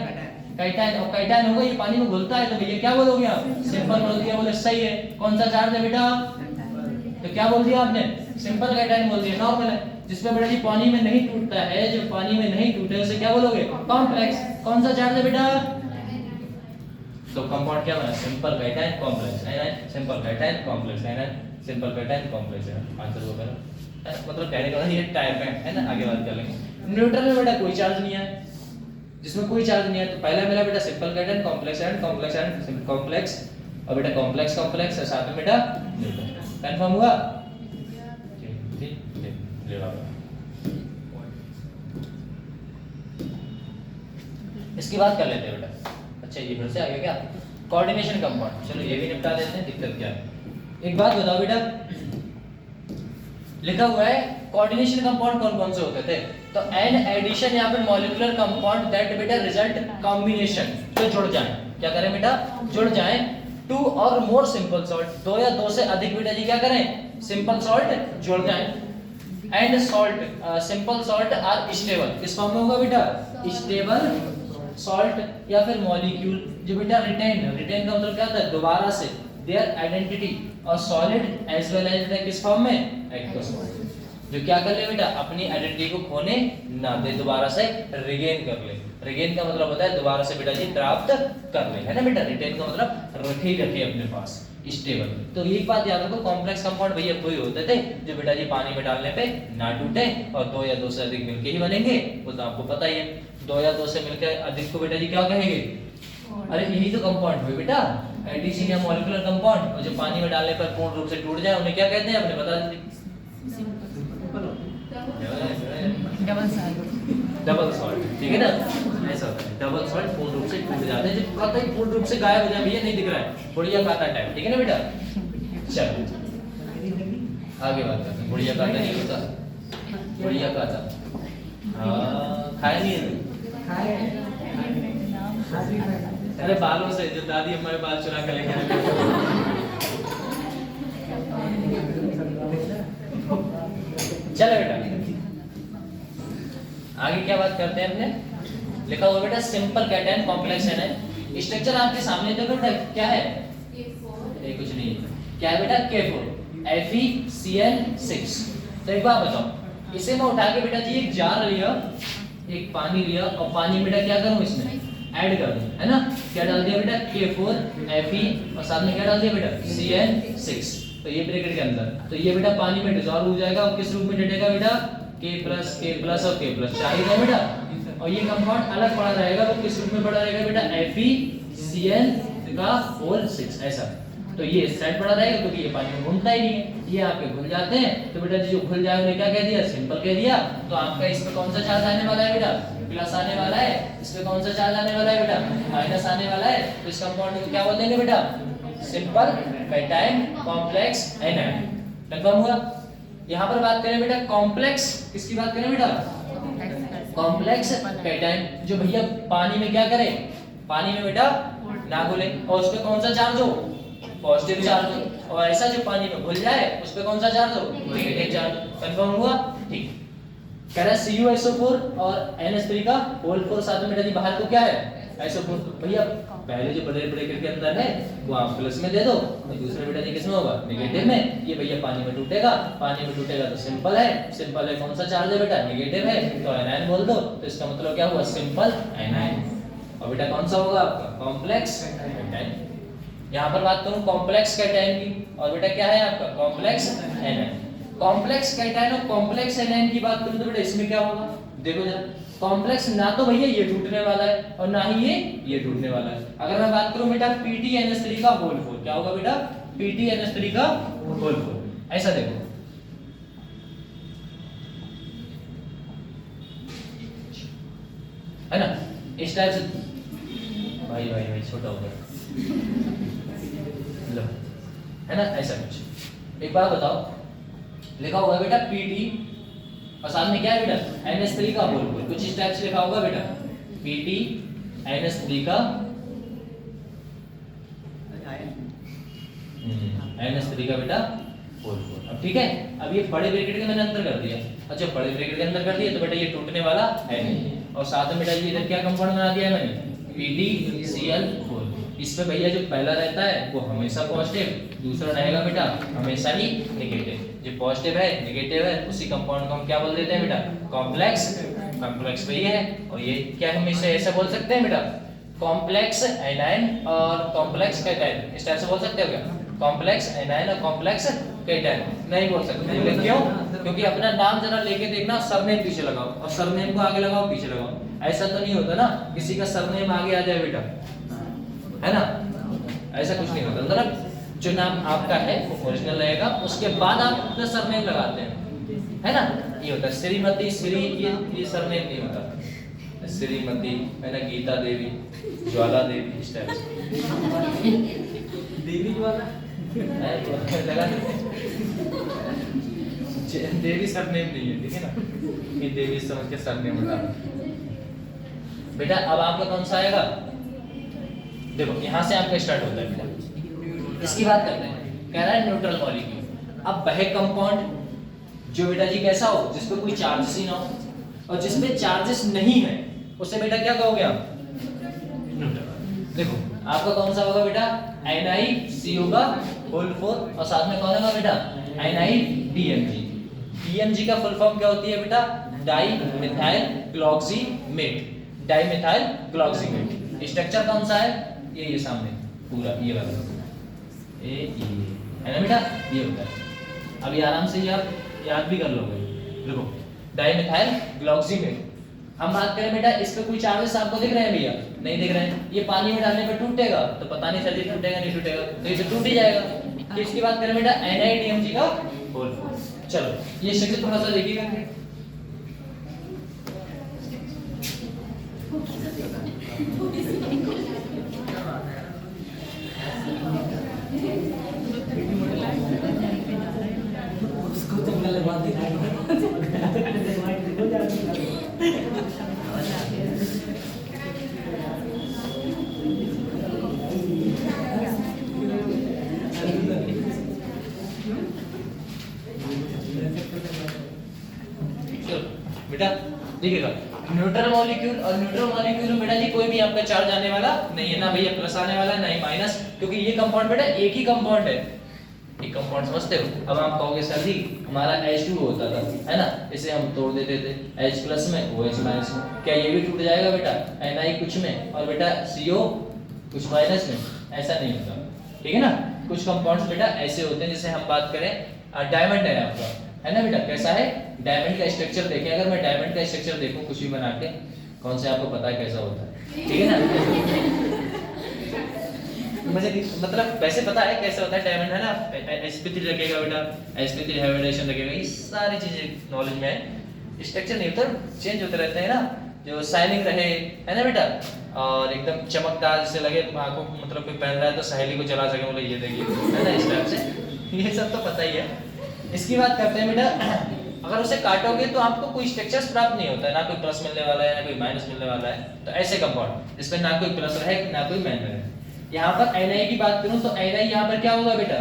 कैटायन, और कैटायन होगा ये पानी में घुलता है, तो भैया क्या बोलोगे आप, सिंपल बोल दिया। बोले सही है। कौन सा चार्ज है बेटा, तो क्या बोल दिया आपने, सिंपल कैटायन बोल दिया, नॉर्मल है। जिसमें बेटा जी पानी में नहीं टूटता है, जो पानी में नहीं टूटे उसे क्या बोलोगे, कॉम्प्लेक्स। कौन सा चार्ज है बेटा, तो कंपाउंड क्या बना, simple cation complex anion, simple cation complex anion, simple cation complex anion. Answer वो करो, मतलब कहने का ये टाइप है ना। आगे बात कर लेंगे। न्यूट्रल में बेटा कोई चार्ज नहीं है, जिसमें कोई चार्ज नहीं है, तो पहला मिला बेटा simple cation complex anion, complex anion complex, और बेटा कॉम्प्लेक्स कॉम्प्लेक्स है साथ में बेटा न्यूट्रल। कंफर्म हुआ, ठीक ले लो। इसकी बात कर लेते हैं बेटा। अच्छा ये फिर से आ गया क्या, कोऑर्डिनेशन कंपाउंड। चलो ये भी निपटा देते हैं, दिक्कत क्या है। एक बात बताओ बेटा, लिखा हुआ है कोऑर्डिनेशन कंपाउंड कौन कौन से होते थे, तो एन एडिशन या फिर मॉलिक्यूलर कंपाउंड दैट बेटा रिजल्ट कॉम्बिनेशन, तो जुड़ जाए। क्या करें बेटा, जुड़ जाए। 2 और मोर सिंपल सॉल्ट, 2 या 2 से अधिक बेटा जी क्या करें, सिंपल सॉल्ट जुड़ जाए। And salt, simple salt are stable, किस फॉर्म में होगा बेटा, स्टेबल सॉल्ट या फिर मॉलिक्यूल जो बेटा रिटेन, रिटेन का मतलब क्या होता है, दोबारा से देयर आइडेंटिटी, और सॉलिड एज वेल एज किस फॉर्म में, एक्वस फॉर्म, जो क्या कर ले बेटा, अपनी आइडेंटिटी को खोने ना दे, दोबारा से रिगेन कर ले। रिगेन का मतलब होता है दोबारा से बेटा जी प्राप्त कर ले, है ना बेटा। रिटेन का मतलब रखे ही रखे अपने पास, स्टेबल। तो एक बात याद रखो, कॉम्प्लेक्स कंपाउंड भैया कोई होते थे जो बेटा जी पानी में डालने पे ना टूटे, और 2 या 2 से अधिक मिलके ही बनेंगे, वो तो आपको पता ही है। 2 या 2 से मिलकर अधिक को बेटा जी क्या कहेंगे, अरे यही तो कंपाउंड हुए बेटा, एडिशन या मॉलिक्यूलर कंपाउंड, और जो पानी में डालने पर पूर्ण रूप से टूट जाए उन्हें क्या कहते हैं, आपने बता दी, डबल सॉल्ट, ठीक है ना। ऐसा होता है, डबल सॉल्ट पूर्ण रूप से टूट जाते हैं, जब कहता है पूर्ण रूप से गायब हो जाए भैया, नहीं दिख रहा है, बुढ़िया खाता टाइप, ठीक है ना बेटा। चलो आगे बात करते हैं। बुढ़िया खाता नहीं होता, बुढ़िया खाता खाया नहीं है, अरे बालों से, जो दादी हमारे बाल चुरा कर लेके चलो बेटा आगे क्या बात करते हैं हमने, लिखा हुआ बेटा सिंपल कैटायन कॉम्प्लेक्स आयनाइन। स्ट्रक्चर आपके सामने देखो बेटा, क्या है, ये कुछ नहीं है, क्या है बेटा, K4 FeCN6। तो एक बात बताओ, इसे मैं उठा के बेटा जी एक जार लिया, एक पानी लिया, और पानी बेटा क्या करूं, इसमें ऐड कर दूं, है ना। क्या डाल दिया बेटा, K4 Fe, और साथ में क्या डाल दिया बेटा, CN6। तो ये ब्रैकेट के अंदर, तो ये बेटा पानी में डिसॉल्व हो जाएगा, और किस रूप में डटेगा बेटा, K+ और K+ चाहिए था बेटा। और ये कंपाउंड अलग पड़ा रहेगा, वो किस रूप में पड़ा रहेगा बेटा, FeCl का होल 6 ऐसा। तो ये इस साइड पड़ा रहेगा क्योंकि ये पानी में घुलता ही नहीं है, ये आपके घुल जाते हैं। तो बेटा जो घुल जाए उन्हें क्या कह दिया, सिंपल कह दिया। तो आपका इस पे कौन सा चार्ज आने वाला है बेटा, प्लस आने वाला है। इस पे कौन सा चार्ज आने वाला है बेटा, माइनस आने वाला है। तो इस कंपाउंड को क्या बोल देंगे बेटा, simple cation complex anion. Confirm हुआ। यहाँ पर बात करें बेटा कॉम्प्लेक्स, किसकी बात करें बेटा, कॉम्प्लेक्स कैटायन, जो भैया पानी में क्या करे, पानी में बेटा ना घुले और उस पे कौन सा चार्ज हो, पॉजिटिव चार्ज हो। और ऐसा जो पानी में घुल जाए उस पे कौन सा चार्ज हो, नेगेटिव चार्ज। कंफर्म हुआ, ठीक। कह रहा है CuSO4 और NH3 का होल 4 साथ में बेटा जी बाहर को क्या है, SO4। भैया पहले जो बड़े ब्रैकेट के अंदर है वो आप प्लस में दे दो और दूसरे बेटा जी किसमें होगा, नेगेटिव में। ये भैया पानी में टूटेगा, पानी में टूटेगा तो सिंपल है, सिंपल है कौन सा चार्ज है बेटा, नेगेटिव है, तो एनायन बोल दो। तो इसका मतलब क्या हुआ, सिंपल एनायन। और बेटा कौन सा होगा आपका, कॉम्प्लेक्स कैटायन। यहाँ पर बात करूं कॉम्प्लेक्स कैटायन की, और बेटा क्या है आपका, कॉम्प्लेक्स एनायन। कॉम्प्लेक्स कैटायन और कॉम्प्लेक्स एनायन की बात करूं तो बेटा इसमें क्या होगा, देखो जरा। कॉम्प्लेक्स ना तो भैया ये टूटने वाला है और ना ही ये टूटने वाला है। अगर मैं बात करूं बेटा PTNS3 का होल 4, क्या होगा बेटा, PTNS3 का होल 4। ऐसा देखो, है ना, इस टाइप से। भाई छोटा हो गया, लो, है ना, ऐसा कुछ। एक बात बताओ, लिखा होगा बेटा PT और साथ में क्या है बेटा, NH3 का होल 4। कुछ इस टाइप से लिखा होगा बेटा, PTNS3 का NH3 का बेटा होल 4। अब ठीक है, अब ये बड़े ब्रैकेट के मैंने अंदर कर दिया। अच्छा, बड़े ब्रैकेट के अंदर कर दिया तो बेटा ये टूटने वाला है नहीं। और साथ में बेटा ये इधर क्या कंपाउंड बना दिया है मैंने, PDCl4। इस पे भैया जो पहला रहता है वो हमेशा पॉजिटिव, दूसरा रहेगा बेटा हमेशा ही नेगेटिव। जो पॉजिटिव है नेगेटिव है उसी कंपाउंड को हम क्या बोल देते हैं बेटा, कॉम्प्लेक्स। कॉम्प्लेक्स वही है। और ये क्या हम इसे ऐसे बोल सकते हैं बेटा, कॉम्प्लेक्स एनायन और कॉम्प्लेक्स कैटायन। इस टाइप से बोल सकते हो क्या, कॉम्प्लेक्स एनायन और कॉम्प्लेक्स कैटायन? नहीं बोल सकते। बोले क्यों? क्योंकि अपना नाम जरा लेके देखना, सरनेम पीछे लगाओ और सरनेम को आगे लगाओ पीछे लगाओ। ऐसा तो नहीं होता ना किसी का सरनेम आगे आ जाए बेटा, है ना, ऐसा कुछ नहीं होता। मतलब जो नाम आपका है वो ओरिजिनल रहेगा, उसके बाद आप अपना सरनेम लगाते हैं, है ना। ये होता है श्रीमती, श्री, ये सरनेम नहीं होता। श्रीमती, है ना, गीता देवी, ज्वाला देवी, इस टाइप से देवी ज्वाला लगा देवी सरनेम नहीं है, ठीक है ना, ये देवी समझ के सरनेम बता बेटा। अब आपका कौन सा आएगा, देखो यहाँ से आपका स्टार्ट होता है बेटा। इसकी बात करते हैं, कह रहा है न्यूट्रल मॉलिक्यूल। अब वह कंपाउंड जो बेटा जी कैसा हो, जिसपे कोई चार्जेस ही ना हो, और जिसपे चार्जेस नहीं है उसे बेटा क्या कहोगे आप, न्यूट्रल। देखो आपका कौन सा होगा बेटा, NiCO का होल 4 और साथ में कौन होगा बेटा, NiDMG। DMG का फुल फॉर्म क्या होती है बेटा, di methyl glyoximate. Di methyl glyoximate. Structure कौन सा है, ये सामने पूरा ये वाला है ना बेटा, ये होता है। अभी आराम से ये आप याद भी कर लोगे। देखो डाई मिथाइल ग्लॉक्सीमेट। हम बात करें बेटा, इस पे कोई चार्जेस आपको दिख रहे हैं भैया, नहीं दिख रहे हैं। ये पानी में डालने पे टूटेगा तो पता नहीं चलिए टूटेगा नहीं टूटेगा, तो ये टूट ही जाएगा। तो इसकी बात करें बेटा, NiDMG का होल 4। चलो ये स्ट्रक्चर थोड़ा सा देखिएगा। उसको जंगल में बांध दिखाई बेटा देखिएगा, न्यूट्रल मॉलिक्यूल और न्यूट्रल मॉलिक्यूल में बेटा जी कोई भी आपका चार्ज आने वाला नहीं है, ना भैया प्लस आने वाला ना ही माइनस, क्योंकि ये कंपाउंड बेटा एक ही कंपाउंड है। एक कंपाउंड समझते हो? अब आप कहोगे सर जी हमारा H2 होता था, है ना, इसे हम तोड़ देते थे H प्लस में OH माइनस में, क्या ये भी टूट जाएगा बेटा? Na कुछ में और बेटा CO कुछ माइनस में, ऐसा नहीं होता, ठीक है ना। कुछ कंपाउंड्स बेटा ऐसे होते हैं, जैसे हम बात करें डायमंड है आपका, है ना बेटा, कैसा है, डायमंड का स्ट्रक्चर देखें, अगर मैं डायमंड का स्ट्रक्चर देखूं कुछ भी बना के, कौन से आपको पता है कैसा होता है, ठीक है ना। मुझे मतलब वैसे पता है कैसे होता है डायमंड, है ना, sp3 लगेगा बेटा, sp3 हाइब्रिडेशन लगेगा, ये सारी चीजें नॉलेज में है। स्ट्रक्चर नहीं होता, चेंज होते रहते हैं ना, जो शाइनिंग रहे, है ना बेटा, और एकदम चमकदार जैसे लगे आंखों, मतलब कोई पहन रहा है तो सहेली को चला सके, मतलब ये देखिए, है ना, इस टाइप से, ये सब तो पता ही है। इसकी बात करते हैं बेटा, अगर उसे काटोगे तो आपको कोई स्ट्रक्चर्स प्राप्त नहीं होता है, ना कोई प्लस मिलने वाला है ना कोई माइनस मिलने वाला है, तो ऐसे कंपाउंड जिसमें ना कोई प्लस है ना कोई माइनस है। यहाँ पर Na की बात करूं तो Na यहाँ पर क्या होगा बेटा,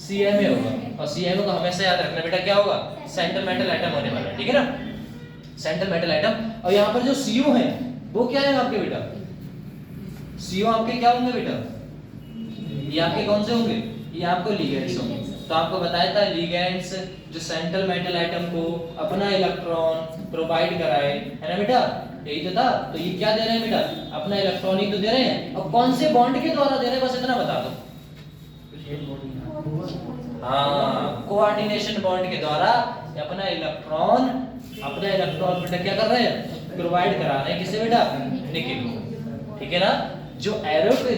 CMa होगा, और CMa को हमेशा याद रखना बेटा क्या होगा, सेंट्रल मेटल एटम होने वाला है, ठीक है ना, सेंट्रल मेटल एटम। और यहाँ पर जो CO है वो क्या है आपके बेटा, CO आपके क्या होंगे बेटा, ये आपके कौन से होंगे, ये आपको लिगेंड्स होंगे। तो आपको बताया था लिगेंड्स जो सेंट्रल मेटल एटम को अपना इलेक्ट्रॉन प्रोवाइड कराए, है ना बेटा, यही तो था। तो ये क्या दे रहे हैं बेटा, अपना इलेक्ट्रॉन ही तो दे रहे हैं, और कौन से बॉन्ड के द्वारा दे रहे हैं, बस इतना बता दो। हाँ, कोऑर्डिनेशन बॉन्ड के द्वारा अपना इलेक्ट्रॉन बेटा क्या कर रहे हैं, प्रोवाइड करा रहे हैं, किसे बेटा, निकेल को, ठीक है ना। जो एरो के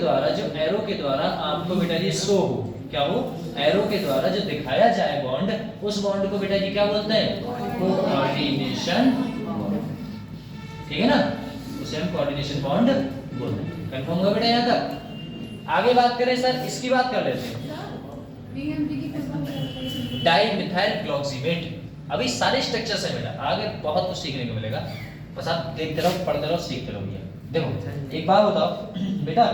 द्वारा आपको बेटा जी शो हो, क्या हो, एरो के द्वारा जो दिखाया जाए बॉन्ड, उस बॉन्ड को बेटा जी क्या बोलते हैं, कोऑर्डिनेशन, ठीक है ना, उसे हम कोऑर्डिनेशन बॉन्ड बोलते हैं। कंफर्म होगा बेटा यहाँ तक। आगे बात करें सर, इसकी बात कर लेते हैं, डाइमिथाइल ग्लाइकोजेनेट। अभी सारे स्ट्रक्चर्स हैं बेटा, आगे बहुत कुछ सीखने को मिलेगा, बस आप देखते रहो, पढ़ते रहो, सीखते रहो। भैया देखो एक बात बताओ बेटा,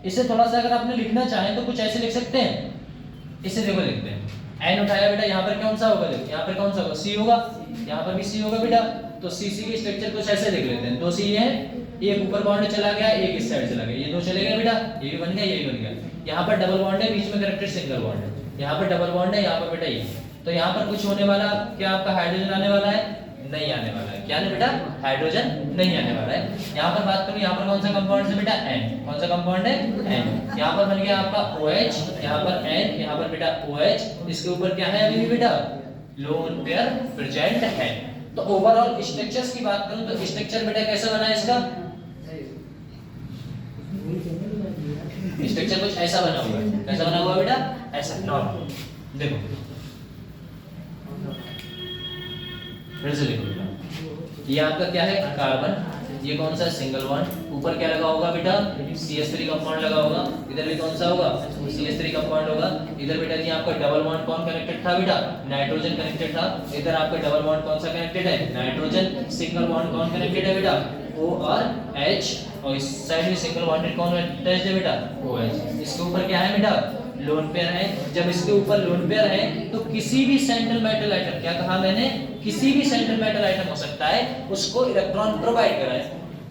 इसे थोड़ा सा अगर आपने लिखना चाहें तो कुछ ऐसे लिख सकते हैं, इसे देखो लिखते हैं, एन उठाया बेटा, यहाँ पर कौन सा होगा, देखो यहाँ पर कौन सा होगा, सी होगा, यहाँ पर भी सी होगा बेटा। तो सीसी के स्ट्रक्चर कुछ ऐसे देख लेते हैं, दो सी है, एक ऊपर बॉन्ड चला गया, एक इस साइड चला गया, ये दो चले गए बेटा, ये भी बन गया, ये भी बन गया। यहाँ पर डबल बॉन्ड है, बीच में कनेक्टेड सिंगल बॉन्ड है, यहाँ पर डबल बॉन्ड है, यहाँ पर बेटा ये। तो यहाँ पर कुछ होने वाला, क्या आपका हाइड्रोजन आने वाला है, नहीं आने वाला है, क्या नहीं बेटा, हाइड्रोजन नहीं आने वाला है। यहाँ पर बात करूँ, यहाँ पर कौन सा कंपाउंड है बेटा, N, कौन सा कंपाउंड है, N। यहाँ पर बन गया आपका OH, यहाँ पर N, यहाँ पर बेटा OH, इसके ऊपर क्या है अभी भी बेटा, लोन पेयर प्रेजेंट है। तो ओवरऑल स्ट्रक्चर्स की बात करूं तो स्ट्रक्चर बेटा कैसा बना है इसका, स्ट्रक्चर कुछ ऐसा बना हुआ है, कैसा बना हुआ बेटा, ऐसा नॉर्मल। देखो फिर से लिखो बेटा, ये आपका क्या है, कार्बन, ये कौन सा सिंगल बॉन्ड, ऊपर क्या लगा होगा बेटा, CH3 कंपाउंड लगा होगा, इधर भी कौन सा होगा, CH3 कंपाउंड होगा। इधर बेटा जी आपका डबल बॉन्ड कौन कनेक्टेड था बेटा, नाइट्रोजन कनेक्टेड था। इधर आपका डबल बॉन्ड कौन सा कनेक्टेड है, नाइट्रोजन। सिंगल बॉन्ड कौन कनेक्टेड है बेटा, O और H, और इस साइड में सिंगल बॉन्डेड कौन अटैच्ड है बेटा, OH। इसके ऊपर क्या है बेटा, लोन पेयर है। जब इसके ऊपर लोन पेयर है तो किसी भी सेंट्रल मेटल आइटम, क्या कहा मैंने, किसी भी सेंट्रल मेटल आइटम हो सकता है, उसको इलेक्ट्रॉन प्रोवाइड कराए।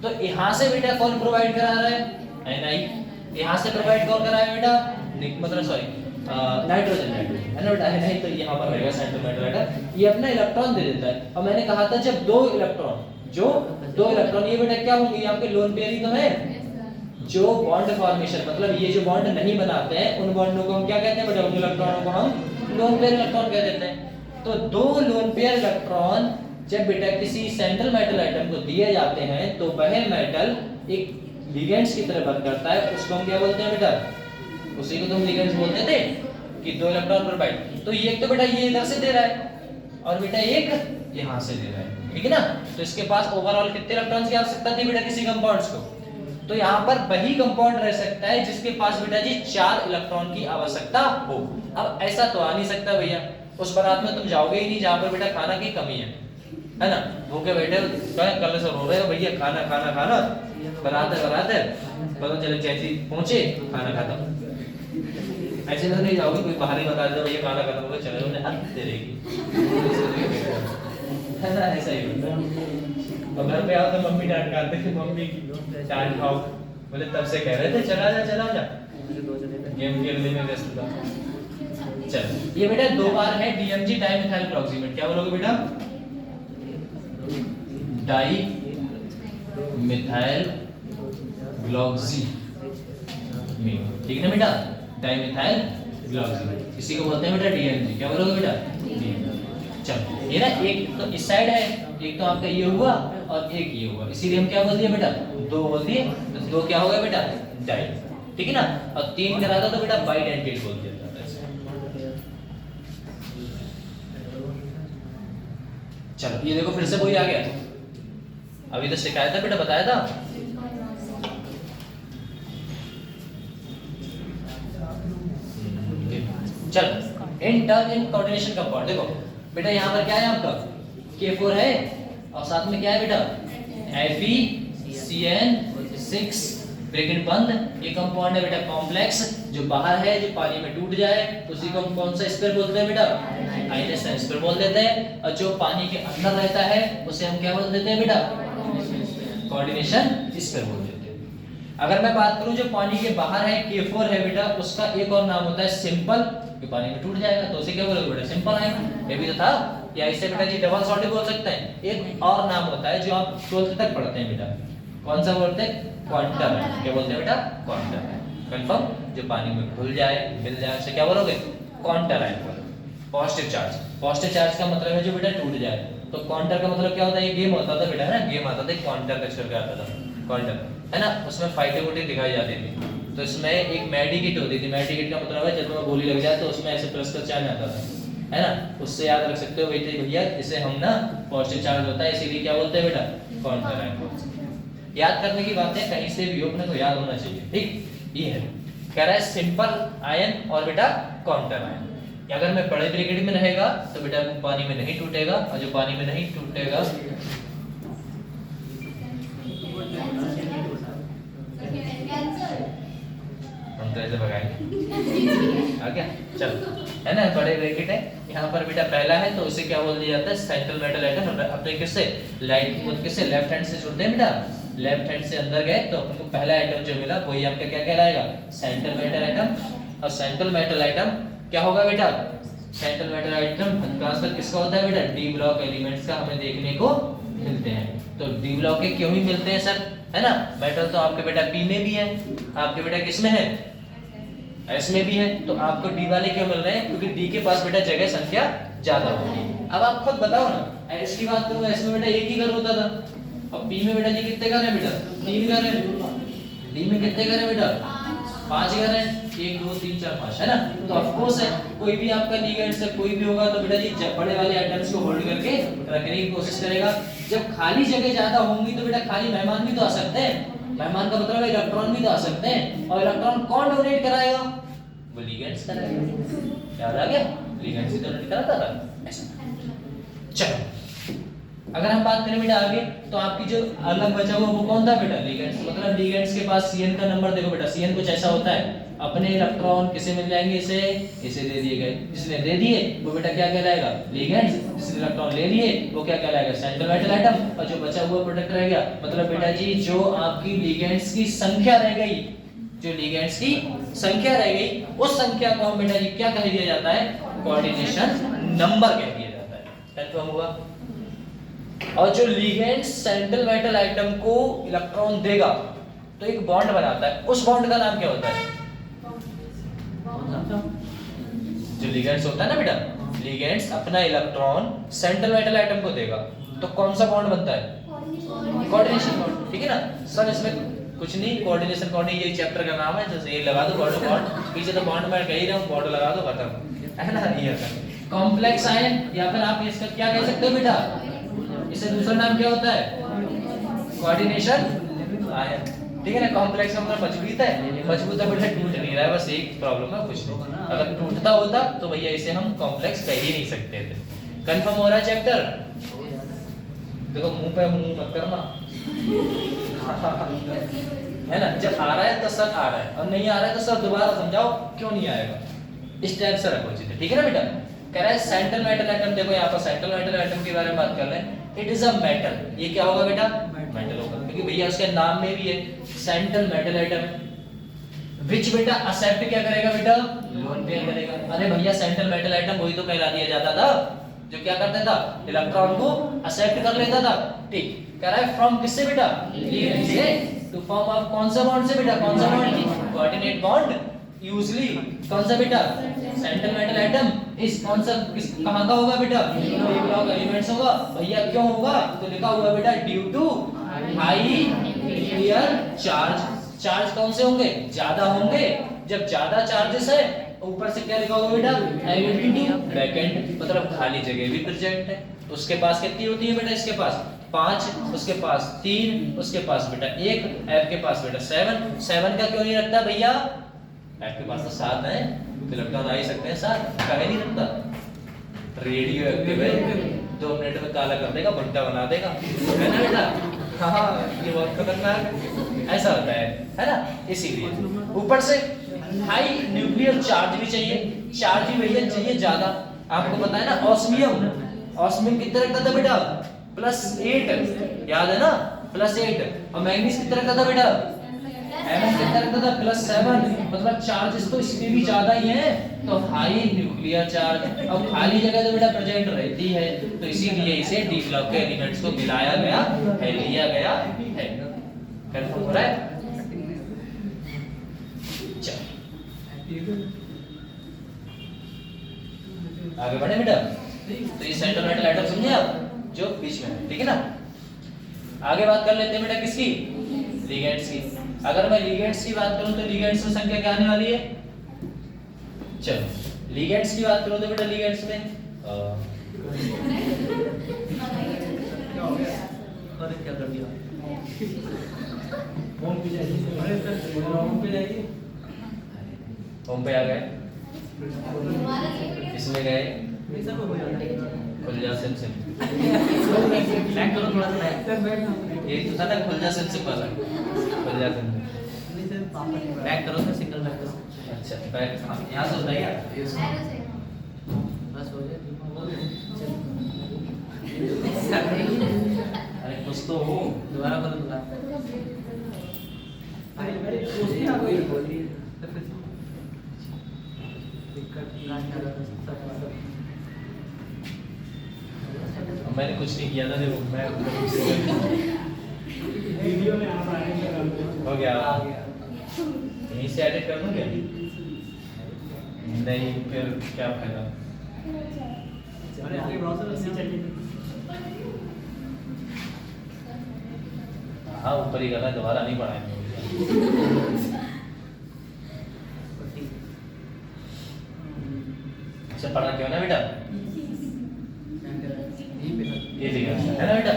तो यहाँ से बेटा कौन प्रोवाइड करा रहा है, Ni। यहाँ से प्रोवाइड कौन करा है बेटा, मतलब सॉरी नाइट्रोजन, है ना बेटा, नहीं तो यहाँ पर रहेगा सेंट्रल मेटल आइटम, ये अपना इलेक्ट्रॉन दे देता है। और मैंने कहा था जब दो इलेक्ट्रॉन, ये बेटा क्या होंगे, आपके लोन पेयर ही तो है। जो बॉन्ड फॉर्मेशन, मतलब ये जो बॉन्ड नहीं बनाते हैं, उन बॉन्डों को हम क्या कहते हैं बेटा, उन इलेक्ट्रॉनों को हम लोन पेयर इलेक्ट्रॉन कह देते हैं। तो दो लोन पेयर इलेक्ट्रॉन जब बेटा किसी सेंट्रल मेटल आइटम को दिए जाते हैं तो वह मेटल एक लिगेंड्स की तरह वर्क करता है, उसको हम क्या बोलते हैं बेटा, उसी को तुम लिगेंड्स बोलते थे कि दो इलेक्ट्रॉन प्रोवाइड। तो ये एक तो बेटा ये इधर से दे रहा है और बेटा एक यहाँ से दे रहा है, ठीक है ना। तो इसके पास ओवरऑल कितने इलेक्ट्रॉन्स की आवश्यकता थी बेटा किसी कंपाउंड्स को, तो यहाँ पर वही कंपाउंड रह सकता है जिसके पास बेटा जी 4 इलेक्ट्रॉन की आवश्यकता हो। अब ऐसा तो आ नहीं सकता भैया, उस बारात में तुम जाओगे ही नहीं जहाँ पर बेटा खाना की कमी है ना, भूखे बैठे कल से रो रहे हो भैया खाना खाना खाना, बनाते पता चले जैसी पहुंचे खाना खत्म। ऐसे तो नहीं जाओगे, कोई बाहर ही बता दे भैया खाना खत्म हो गया, चले उन्हें हद दे देगी, है ना, ऐसा ही होता है। और घर पे आओ तो मम्मी डांट खाते हैं, मम्मी की डांट खाओ, बोले तब से कह रहे थे चला जा गेम खेलने में व्यस्त था। चल ये बेटा 2 बार है DMG डाइमिथाइल ग्लाइकोजेनेट, क्या बोलोगे बेटा, डाइमिथाइल ग्लाइकोजेनेट, ठीक है ना बेटा, डाइमिथाइल ग्लाइकोजेनेट, इसी को बोलते हैं बेटा DMG, क्या बोलोगे बेटा, चलो ये ना एक तो इस साइड है, एक तो आपका ये हुआ और एक ये हुआ, इसीलिए हम क्या बोल दिए बेटा, दो बोल दिए, तो दो क्या हो गया बेटा, डाई, ठीक है ना। और तीन कराता तो बेटा बाइडेंटेट बोल दिया जाता है। चलो ये देखो फिर से वही आ गया, अभी तो शिकायत है बेटा, बताया था। चलो in turn in coordination compound, देखो बेटा यहाँ पर क्या है आपका K4 है और साथ में क्या है बेटा FeCN6 ब्रैकेट बंद, ये कंपाउंड है बेटा कॉम्प्लेक्स, जो बाहर है जो पानी में टूट जाए तो उसी को हम कौन सा स्पेयर बोलते हैं बेटा, आयनस स्पेयर बोल देते हैं, और जो पानी के अंदर रहता है उसे हम क्या बोल देते हैं बेटा, कोऑर्डिनेशन स्पेयर बोल देते हैं। अगर मैं बात करूं जो पानी के बाहर है K4 है बेटा, उसका एक और नाम होता है सिंपल, कि पानी में टूट जाएगा तो उसे क्या बोलोगे बेटा, सिंपल आयन, ये भी तो था। या इसे बेटा जी डबल सॉल्ट बोल सकते हैं। एक और नाम होता है जो आप 12th तक पढ़ते हैं बेटा, कौन सा बोलते हैं, क्वांटम आयन, क्या बोलते हैं बेटा, क्वांटम आयन, कंफर्म, जो पानी में घुल जाए मिल जाए उसे क्या बोलोगे, क्वांटम आयन बोलोगे। पॉजिटिव चार्ज, पॉजिटिव चार्ज का मतलब है जो बेटा टूट जाए, तो क्वांटर का मतलब क्या होता है, ये गेम होता था बेटा, है ना, गेम आता था क्वांटर का अक्षर क्या आता था, क्वांटर, है ना, उसमें फाइटिंग वोटिंग दिखाई जाती थी, तो इसमें एक मेडिकेट होती थी, मेडिकेट का मतलब है जब तुम्हें गोली लग जाए तो उसमें ऐसे प्लस का चार्ज आता था, है ना, उससे याद रख सकते हो बेटे भैया, इसे हम ना पॉजिटिव चार्ज होता है इसीलिए क्या बोलते हैं बेटा, क्वांटर आयन बोलते हैं। याद करने की बात है, कहीं से भी हो अपने को याद होना चाहिए, ठीक, ये है, कह रहा है सिंपल आयन और बेटा क्वांटम आयन। अगर मैं बड़े ब्रैकेट में रहेगा तो बेटा पानी में नहीं टूटेगा, और जो पानी में नहीं टूटेगा हम तो ऐसे भगाएंगे आ गया, चलो, है ना, बड़े ब्रैकेट है, यहाँ पर बेटा पहला है तो उसे क्या बोल दिया जाता है, सेंट्रल मेटल आइटम, अपने किससे लाइट किससे लेफ्ट हैंड से जुड़ते हैं बेटा, लेफ्ट हैंड से अंदर गए तो हमको पहला आइटम जो मिला वही आपका क्या कहलाएगा, सेंट्रल मेटल आइटम। और सेंट्रल मेटल आइटम क्या होगा बेटा, सेंट्रल मेटल आइटम ट्रांसफर किसका होता है बेटा, डी ब्लॉक एलिमेंट्स का हमें देखने को मिलते हैं। तो डी ब्लॉक के क्यों ही मिलते हैं सर, है ना, मेटल तो आपके बेटा पी में भी है, आपके बेटा किस में है, एस में भी है, तो आपको डी वाले क्यों मिल रहे हैं, क्योंकि डी के पास बेटा जगह संख्या ज्यादा होगी। अब आप खुद बताओ ना, एस की बात करूं, एस में बेटा एक ही घर होता था, और पी में बेटा जी कितने घर हैं बेटा, 3 घर हैं, डी में कितने घर हैं बेटा, 5 घर हैं, 1 2 3 4 5, है ना, तो ऑफ कोर्स है कोई भी आपका लिगेंड से कोई भी होगा तो बेटा जी बड़े वाले आइटम्स को होल्ड करके रखने की कोशिश करेगा। जब खाली जगह ज्यादा होंगी तो बेटा खाली मेहमान भी तो आ सकते हैं, मेहमान का मतलब है इलेक्ट्रॉन भी तो आ सकते हैं, और इलेक्ट्रॉन कौन डोनेट कराएगा, वो लिगेंड्स कराएगा, याद आ गया, लिगेंड्स ही डोनेट कराता था ऐसा। चलो अगर हम बात करें बेटा आगे, तो आपकी जो अलग बचा हुआ वो कौन था बेटा, लिगेंड्स, मतलब लिगेंड्स के पास Cn का नंबर देखो बेटा, Cn कुछ ऐसा होता है, अपने इलेक्ट्रॉन किसे मिल जाएंगे, इसे दे दिए गए, जिसने दे दिए वो बेटा क्या कहलाएगा, लिगेंड्स, जिसने इलेक्ट्रॉन ले लिए वो क्या कहलाएगा, सेंट्रल मेटल आइटम, और जो बचा हुआ प्रोडक्ट रह गया, मतलब बेटा जी जो आपकी लिगेंड्स की संख्या रह गई, जो लिगेंड्स की संख्या रह गई, उस संख्या को हम बेटा जी क्या कह दिया जाता है, कोऑर्डिनेशन नंबर कह दिया जाता है, कंफर्म हुआ। और जो लिगेंड सेंट्रल मेटल आइटम को इलेक्ट्रॉन देगा तो एक बॉन्ड बनाता है, उस बॉन्ड का नाम क्या होता है, जो लिगेंड्स होता है ना बेटा, लिगेंड्स अपना इलेक्ट्रॉन सेंट्रल मेटल आइटम को देगा तो कौन सा बॉन्ड बनता है, कोऑर्डिनेशन बॉन्ड, ठीक है ना सर, इसमें कुछ नहीं, कोऑर्डिनेशन बॉन्ड ये चैप्टर का नाम है, जैसे ये लगा दो बॉन्ड, पीछे तो बॉन्ड मैं कह ही रहा हूं, बॉन्ड लगा दो खत्म, है ना, ये कॉम्प्लेक्स आयन, या फिर आप इसका क्या कह सकते हो बेटा, इसे दूसरा नाम क्या होता है, कोऑर्डिनेशन आयन, ठीक है ना। कॉम्प्लेक्स का मतलब मजबूत है, मजबूत है बेटा, टूट नहीं रहा है, बस एक प्रॉब्लम है, कुछ नहीं, अगर टूटता होता तो भैया इसे हम कॉम्प्लेक्स कह ही नहीं सकते थे। कंफर्म हो रहा है चैप्टर, देखो मुंह पे मुंह मत करना है ना, जब आ रहा है तो सर आ रहा है, और नहीं आ रहा है तो सर दोबारा समझाओ क्यों नहीं आएगा, इस टाइप से रखो चीजें, ठीक है ना बेटा। कह रहा है सेंट्रल मेटल आइटम, देखो यहाँ पर सेंट्रल मेटल आइटम के बारे में बात कर रहे हैं, इट इज अ मेटल, ये क्या होगा बेटा, मेटल होगा, क्योंकि भैया उसके नाम में भी है सेंट्रल मेटल आइटम, विच बेटा एक्सेप्ट क्या करेगा बेटा, लोन पेयर करेगा। अरे भैया सेंट्रल मेटल आइटम वही तो कहला दिया जाता था जो क्या करता था, इलेक्ट्रॉन को एक्सेप्ट कर लेता था, ठीक। कह रहा है फ्रॉम किससे बेटा, लिगेंड से, टू फॉर्म ऑफ कौन सा बॉन्ड से बेटा, कौन सा बॉन्ड, कोऑर्डिनेट बॉन्ड, यूजुअली कौन सा बेटा, सेंट्रल मेटल एटम इस कौन सा कहां का होगा बेटा? डी ब्लॉक एलिमेंट्स होगा। भैया क्यों होगा? तो लिखा हुआ बेटा due to high nuclear charge. Charge कौन से होंगे? ज्यादा होंगे। जब ज्यादा चार्जेस है ऊपर से क्या लिखा होगा बेटा? एमिटी वैकेंट, मतलब खाली जगह भी प्रेजेंट है। उसके पास कितनी होती है बेटा? इसके पास 5, उसके पास 3, उसके पास बेटा 1, एफ के पास बेटा 7। 7 का क्यों नहीं रखता भैया? एफ के पास तो 7 है, तो इलेक्ट्रॉन आ ही सकते हैं 7, काहे नहीं रखता? रेडियो एक्टिव है, 2 मिनट में काला कर देगा, भुट्टा बना देगा, है ना बेटा? हाँ, ये बहुत खतरनाक ऐसा होता है ना? इसीलिए ऊपर से हाई न्यूक्लियर चार्ज भी चाहिए। चार्ज भी भैया चाहिए ज्यादा। आपको पता है ना ऑस्मियम, ऑस्मियम कितना रखता था बेटा? +8, याद है ना? +8। और मैग्नीज कितना रखता था बेटा? Mn कितना रखता था? +7। मतलब चार्जेस तो इसमें भी ज्यादा ही हैं, तो हाई न्यूक्लियर चार्ज। अब खाली जगह तो बेटा प्रेजेंट रहती है, तो इसीलिए इसे डी ब्लॉक के एलिमेंट्स को मिलाया गया है, लिया गया है। कंफर्म हो रहा है? आगे बढ़े बेटा। तो ये सेंट्रल मेटल एटम समझे आप, जो बीच में है, ठीक है ना? आगे बात कर लेते हैं बेटा किसकी? लिगेंड्स की। अगर मैं लिगेंड्स की बात करूं तो लिगेंड्स में संख्या क्या आने वाली है? चलो लिगेंड्स की बात करूं तो बेटा लिगेंड्स में अरे क्या कर दिया? होम पे आ गए, इसमें गए, खुल जा सिम सिम, बैक करो थोड़ा सा, ये तो था ना खुल जा सिम सिम वाला, खुल जा सिम बैक करो तो सिंगल बैक करो। अच्छा बैक, हाँ यहाँ से होता है क्या? बस हो जाए। अरे कुछ तो हो, दोबारा करो दोबारा। मैंने कुछ नहीं किया था, देखो मैं वीडियो में आप हो गया, यहीं से एडिट कर दूं क्या? नहीं फिर क्या फायदा? अरे आगे ब्राउज़र से चलिए। हाँ ऊपर ही गला, दोबारा नहीं पढ़ाएंगे। अच्छा पढ़ा क्यों ना बेटा? ये लिखा है ना बेटा?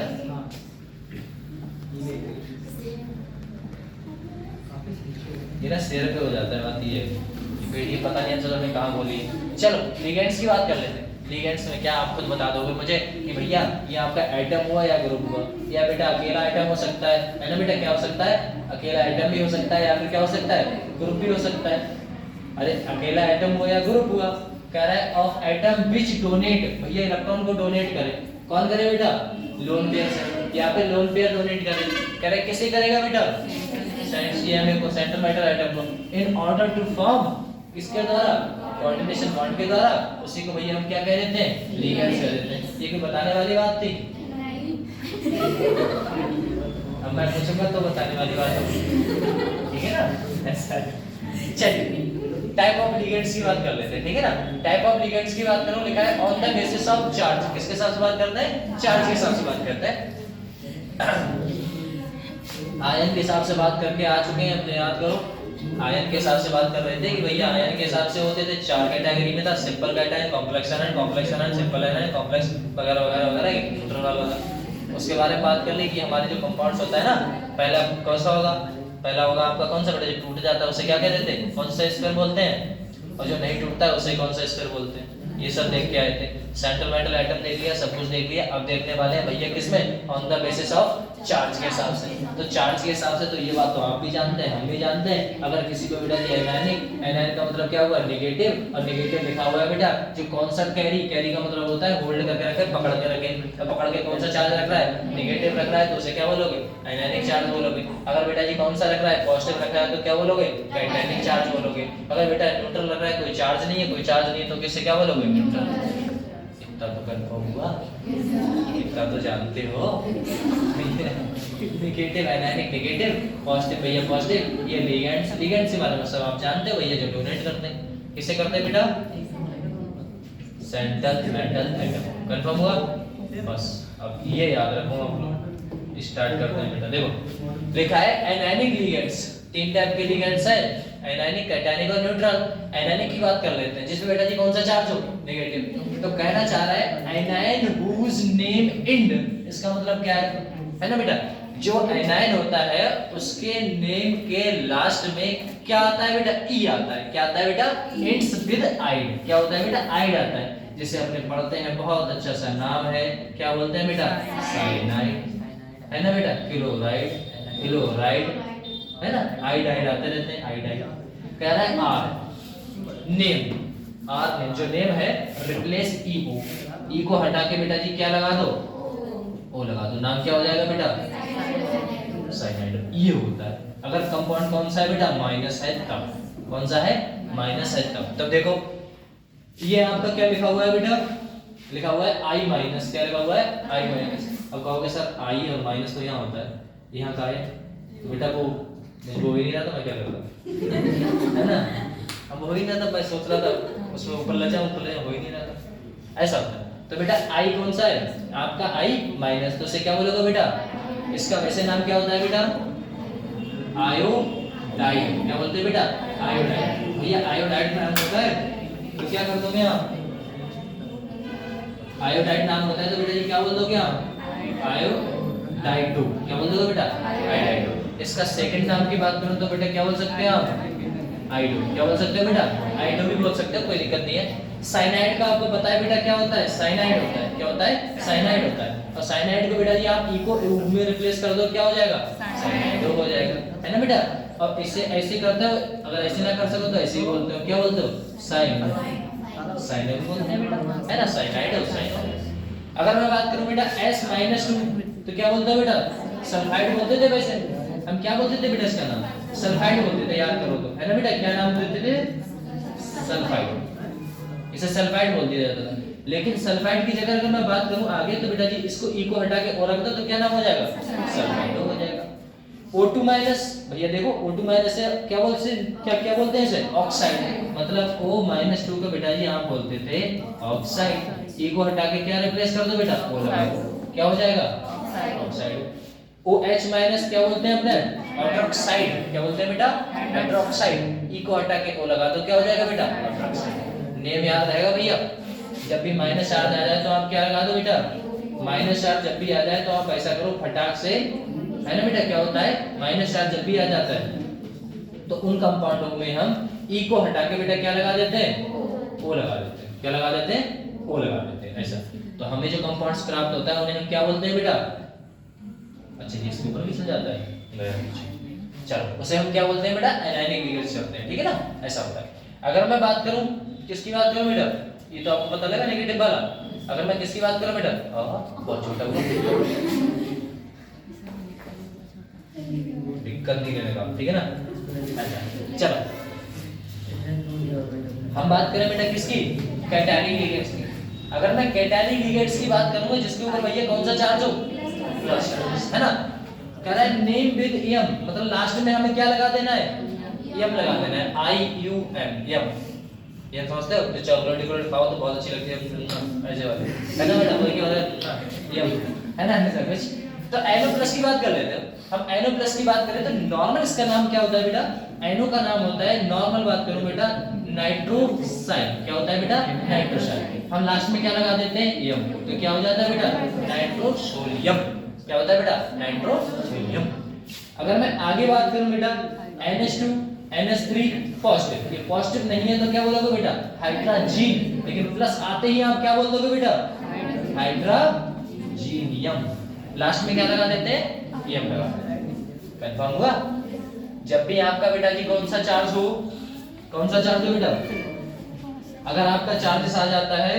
ये ना सिर पे हो जाता है बात ये पता नहीं चलो मैं कहाँ बोली। चलो लिगेंड्स की बात कर लेते हैं। लिगेंड्स में क्या आप खुद बता दोगे मुझे कि भैया ये आपका एटम हुआ या ग्रुप हुआ? या बेटा अकेला एटम हो सकता है ना बेटा? क्या हो सकता है? अकेला एटम भी हो सकता है, या फिर क्या हो सकता है? ग्रुप भी हो सकता है। अरे अकेला एटम हुआ या ग्रुप हुआ? कह रहा है ऑफ एटम विच डोनेट, भैया इलेक्ट्रॉन को डोनेट करे। कौन करे बेटा? लोन पेयर से, यहाँ पे लोन पेयर डोनेट करे। कह रहे कैसे करेगा बेटा? CMA को, सेंट्रल मेटल एटम को, इन ऑर्डर टू फॉर्म, इसके द्वारा कोऑर्डिनेशन बॉन्ड के द्वारा, उसी को भैया हम क्या कह देते हैं? लिगेंड्स कह देते हैं। ये कोई बताने वाली बात थी? अब मैं पूछूंगा तो बताने वाली बात होगी, ठीक है ना? ऐसा चलिए टाइप ऑफ लिगेंड्स की बात कर लेते हैं, ठीक है ना? टाइप ऑफ लिगेंड्स की बात करो, लिखा है on the basis of charge. किसके हिसाब से बात करते हैं? चार्ज के हिसाब से बात करते हैं। आयन के हिसाब से बात करके आ चुके हैं अपने, याद करो। आयन के हिसाब से बात कर रहे थे कि भैया आयन के हिसाब से होते थे 4 कैटेगरी में था, simple cation, complex ion, simple ion, complex वगैरह वगैरह वगैरह, न्यूट्रल वगैरह। उसके बारे में बात कर ली कि हमारे जो कंपाउंड्स होता है ना, पहला कैसा होगा? पहला होगा आपका कौन सा बेटा? जो टूट जाता है उसे क्या कह देते हैं? कौन सा स्क्वायर बोलते हैं? और जो नहीं टूटता है उसे कौन सा स्क्वायर बोलते हैं? ये सब देख के आए थे। सेंट्रल मेटल एटम देख लिया, सब कुछ देख लिया। अब देखने वाले हैं भैया किसमें? On the basis of charge के हिसाब से। तो चार्ज के हिसाब से तो ये बात तो आप भी जानते हैं, हम भी जानते हैं। अगर किसी को बेटा ये एनायनिक, एनायन का मतलब क्या हुआ? नेगेटिव, और नेगेटिव लिखा हुआ है बेटा जो कौन सा कैरी, कैरी का मतलब होता है होल्ड करके रखे, पकड़ के रखे। तो पकड़ के कौन सा चार्ज रख रहा है? नेगेटिव रख रहा है, तो उसे क्या बोलोगे? एनायनिक चार्ज बोलोगे। अगर बेटा जी कौन सा रख रहा है? पॉजिटिव रख रहा है, तो क्या बोलोगे? कैटायनिक चार्ज बोलोगे। अगर बेटा न्यूट्रल रख रहा है, कोई चार्ज नहीं है, कोई चार्ज नहीं है, तो किससे क्या बोलोगे? न्यूट्रल। इतना तो कंफर्म हुआ, इतना तो जानते हो। नेगेटिव, एनायनिक नेगेटिव, पॉजिटिव भैया पॉजिटिव। ये लिगेंड्स, लिगेंड्स के बारे में सब आप जानते हो भैया, जो डोनेट करते हैं। किससे करते हैं बेटा? Central metal atom. कंफर्म हुआ? बस अब ये याद रखो, हम स्टार्ट करते हैं बेटा। देखो लिखा है एनायनिक लिगेंड्स, 3 टाइप के लिगेंड्स है, एनायनिक, कैटायनिक और न्यूट्रल। एनायनिक की बात कर लेते हैं, जिसमें बेटा जी कौन सा चार्ज हो? नेगेटिव। तो कहना चाह रहा है एनायन हुज नेम एंड, इसका मतलब क्या है ना बेटा? जो एनायन होता है उसके नेम के लास्ट में क्या आता है बेटा? ई आता है। क्या आता है बेटा? एंड्स विद आइड। क्या होता है बेटा? आइड आता है। जिसे अपने पढ़ते हैं, बहुत अच्छा सा नाम है, क्या बोलते हैं बेटा? साइनाइड, है ना बेटा? क्लोराइड, क्लोराइड, है ना? आइड आइड आते रहते हैं, आइड आइड। कह रहा है आर नेम, आर नेम जो नेम है रिप्लेस ई को, ई को हटा के बेटा जी क्या लगा दो? ओ लगा दो। नाम क्या हो जाएगा बेटा? साइनाइड। ये होता है। अगर कंपाउंड कौन सा है बेटा? माइनस है तब। कौन सा है? माइनस है तब। तब देखो ये आपका क्या लिखा हुआ है बेटा? लिखा हुआ है आई माइनस। क्या लिखा हुआ है? आई माइनस। अब कहोगे सर आई और माइनस तो यहाँ होता है, यहाँ का है तो बेटा वो हो ही नहीं रहा था, मैं क्या कर रहा है ना? अब हो ही नहीं रहा था, मैं सोच रहा था उसमें ऊपर ले जाऊं, ऊपर ले जाऊं, हो ही नहीं रहा था। ऐसा होता है। तो बेटा आई कौन सा है? आपका आई माइनस। तो इसे क्या बोलोगे बेटा? इसका वैसे नाम क्या होता है बेटा? आयोडाइड। क्या बोलते हैं बेटा? आयोडाइड। भैया आयोडाइड नाम होता है तो क्या कर दोगे आप? आयोडाइड नाम होता है तो बेटा जी क्या बोल दोगे आप? आयोडाइड। क्या बोल दोगे बेटा? आयोडाइड। इसका सेकंड नाम की बात करूं तो बेटा क्या बोल सकते हैं आप? आइडो। क्या बोल सकते हो बेटा? आइडो भी बोल सकते हो, कोई दिक्कत नहीं है। साइनाइड का आपको पता है बेटा क्या होता है? साइनाइड होता है। क्या होता है? साइनाइड होता है। और साइनाइड को बेटा जी आप ई को ओ में रिप्लेस कर दो, क्या हो जाएगा? साइनाइड हो जाएगा, है ना बेटा? और इसे ऐसे करते हो, अगर ऐसे ना कर सको तो ऐसे ही बोलते हो। क्या बोलते हो? साइनाइड, साइनाइड बोलते हैं बेटा, है ना? साइनाइड और साइनाइड। अगर मैं बात करूं बेटा S-2 तो क्या बोलते हो बेटा? सल्फाइड बोलते थे। वैसे हम क्या बोलते थे बेटा? इसका नाम सल्फाइड बोलते थे, याद करो तो, है ना बेटा? क्या नाम देते थे? सल्फाइड। इसे सल्फाइड बोल दिया जाता था। लेकिन सल्फाइड की जगह अगर मैं बात करूं आगे तो बेटा जी इसको ई को हटा के और रख दो तो क्या नाम हो जाएगा? सल्फाइड हो जाएगा। O2- भैया देखो O2- से क्या बोलते हैं? क्या बोलते हैं इसे? ऑक्साइड। मतलब O-2 को बेटा जी आप बोलते थे ऑक्साइड। ई को हटा के क्या रिप्लेस कर दो बेटा? O लगा दो, क्या हो जाएगा? ऑक्साइड। OH- क्या बोलते हैं अपने? हाइड्रोक्साइड। क्या बोलते हैं बेटा? हाइड्रोक्साइड। ई को हटा के O लगा दो, क्या हो जाएगा बेटा? हाइड्रोक्साइड। नेम याद रहेगा भैया। जब भी माइनस चार्ज आ जाए तो आप क्या लगा दो बेटा? माइनस चार्ज जब भी आ जाए तो आप ऐसा करो फटाक से, है ना बेटा? क्या होता है? माइनस चार्ज जब भी आ जाता है तो उन कंपाउंडों में हम ई को हटा के बेटा क्या लगा देते हैं? ओ लगा देते हैं। क्या लगा देते हैं? ओ लगा देते हैं। ऐसा तो हमें जो कंपाउंड्स प्राप्त होता है उन्हें हम क्या बोलते हैं बेटा? अच्छा जी इसके ऊपर भी चल जाता है। चलो उसे हम क्या बोलते हैं बेटा? एनायनिक लिगेंड्स करते हैं, ठीक है ना? ऐसा होता है। अगर मैं बात करूं किसकी बात करूं बेटा? ये तो आपको पता लगा नेगेटिव वाला। अगर मैं किसकी बात करूं बेटा? बहुत छोटा हुआ, दिक्कत नहीं लेने का, ठीक है ना? चलो हम बात करें बेटा किसकी? कैटायनिक लिगेंड्स की। अगर मैं कैटायनिक लिगेंड्स की बात करूंगा जिसके ऊपर भैया कौन सा चार्ज हो? प्लस, है ना? कह रहा है नेम विद एम, मतलब लास्ट में हमें क्या लगा देना है? एम लगा देना है। IUM, M. ये समझते हो? तो चॉकलेट खाओ तो बहुत अच्छी लगती है ऐसे वाले, है ना बेटा? वही क्या होता है? एम, है ना? ऐसा कुछ। तो NO+ की बात कर लेते हैं। हम NO+ की बात करें तो नॉर्मल इसका नाम क्या होता है बेटा? NO का नाम होता है, नॉर्मल बात करूं बेटा, नाइट्रोसाइन। क्या होता है बेटा? नाइट्रोसाइन। हम लास्ट में क्या लगा देते हैं? एम। तो क्या हो जाता है बेटा? नाइट्रोसोडियम। क्या होता है बेटा? नाइट्रोसोडियम। अगर मैं आगे बात करूं बेटा NH2 NH3 पॉजिटिव, ये पॉजिटिव नहीं है तो क्या बोलोगे बेटा? हाइड्रोजीन। लेकिन प्लस आते ही आप क्या बोल दोगे बेटा? हाइड्रोजीनियम। लास्ट में क्या लगा देते हैं? एम लगा देते हैं। कंफर्म हुआ? जब भी आपका बेटा जी कौन सा चार्ज हो, कौन सा चार्ज हो बेटा? अगर आपका चार्जेस आ जाता है,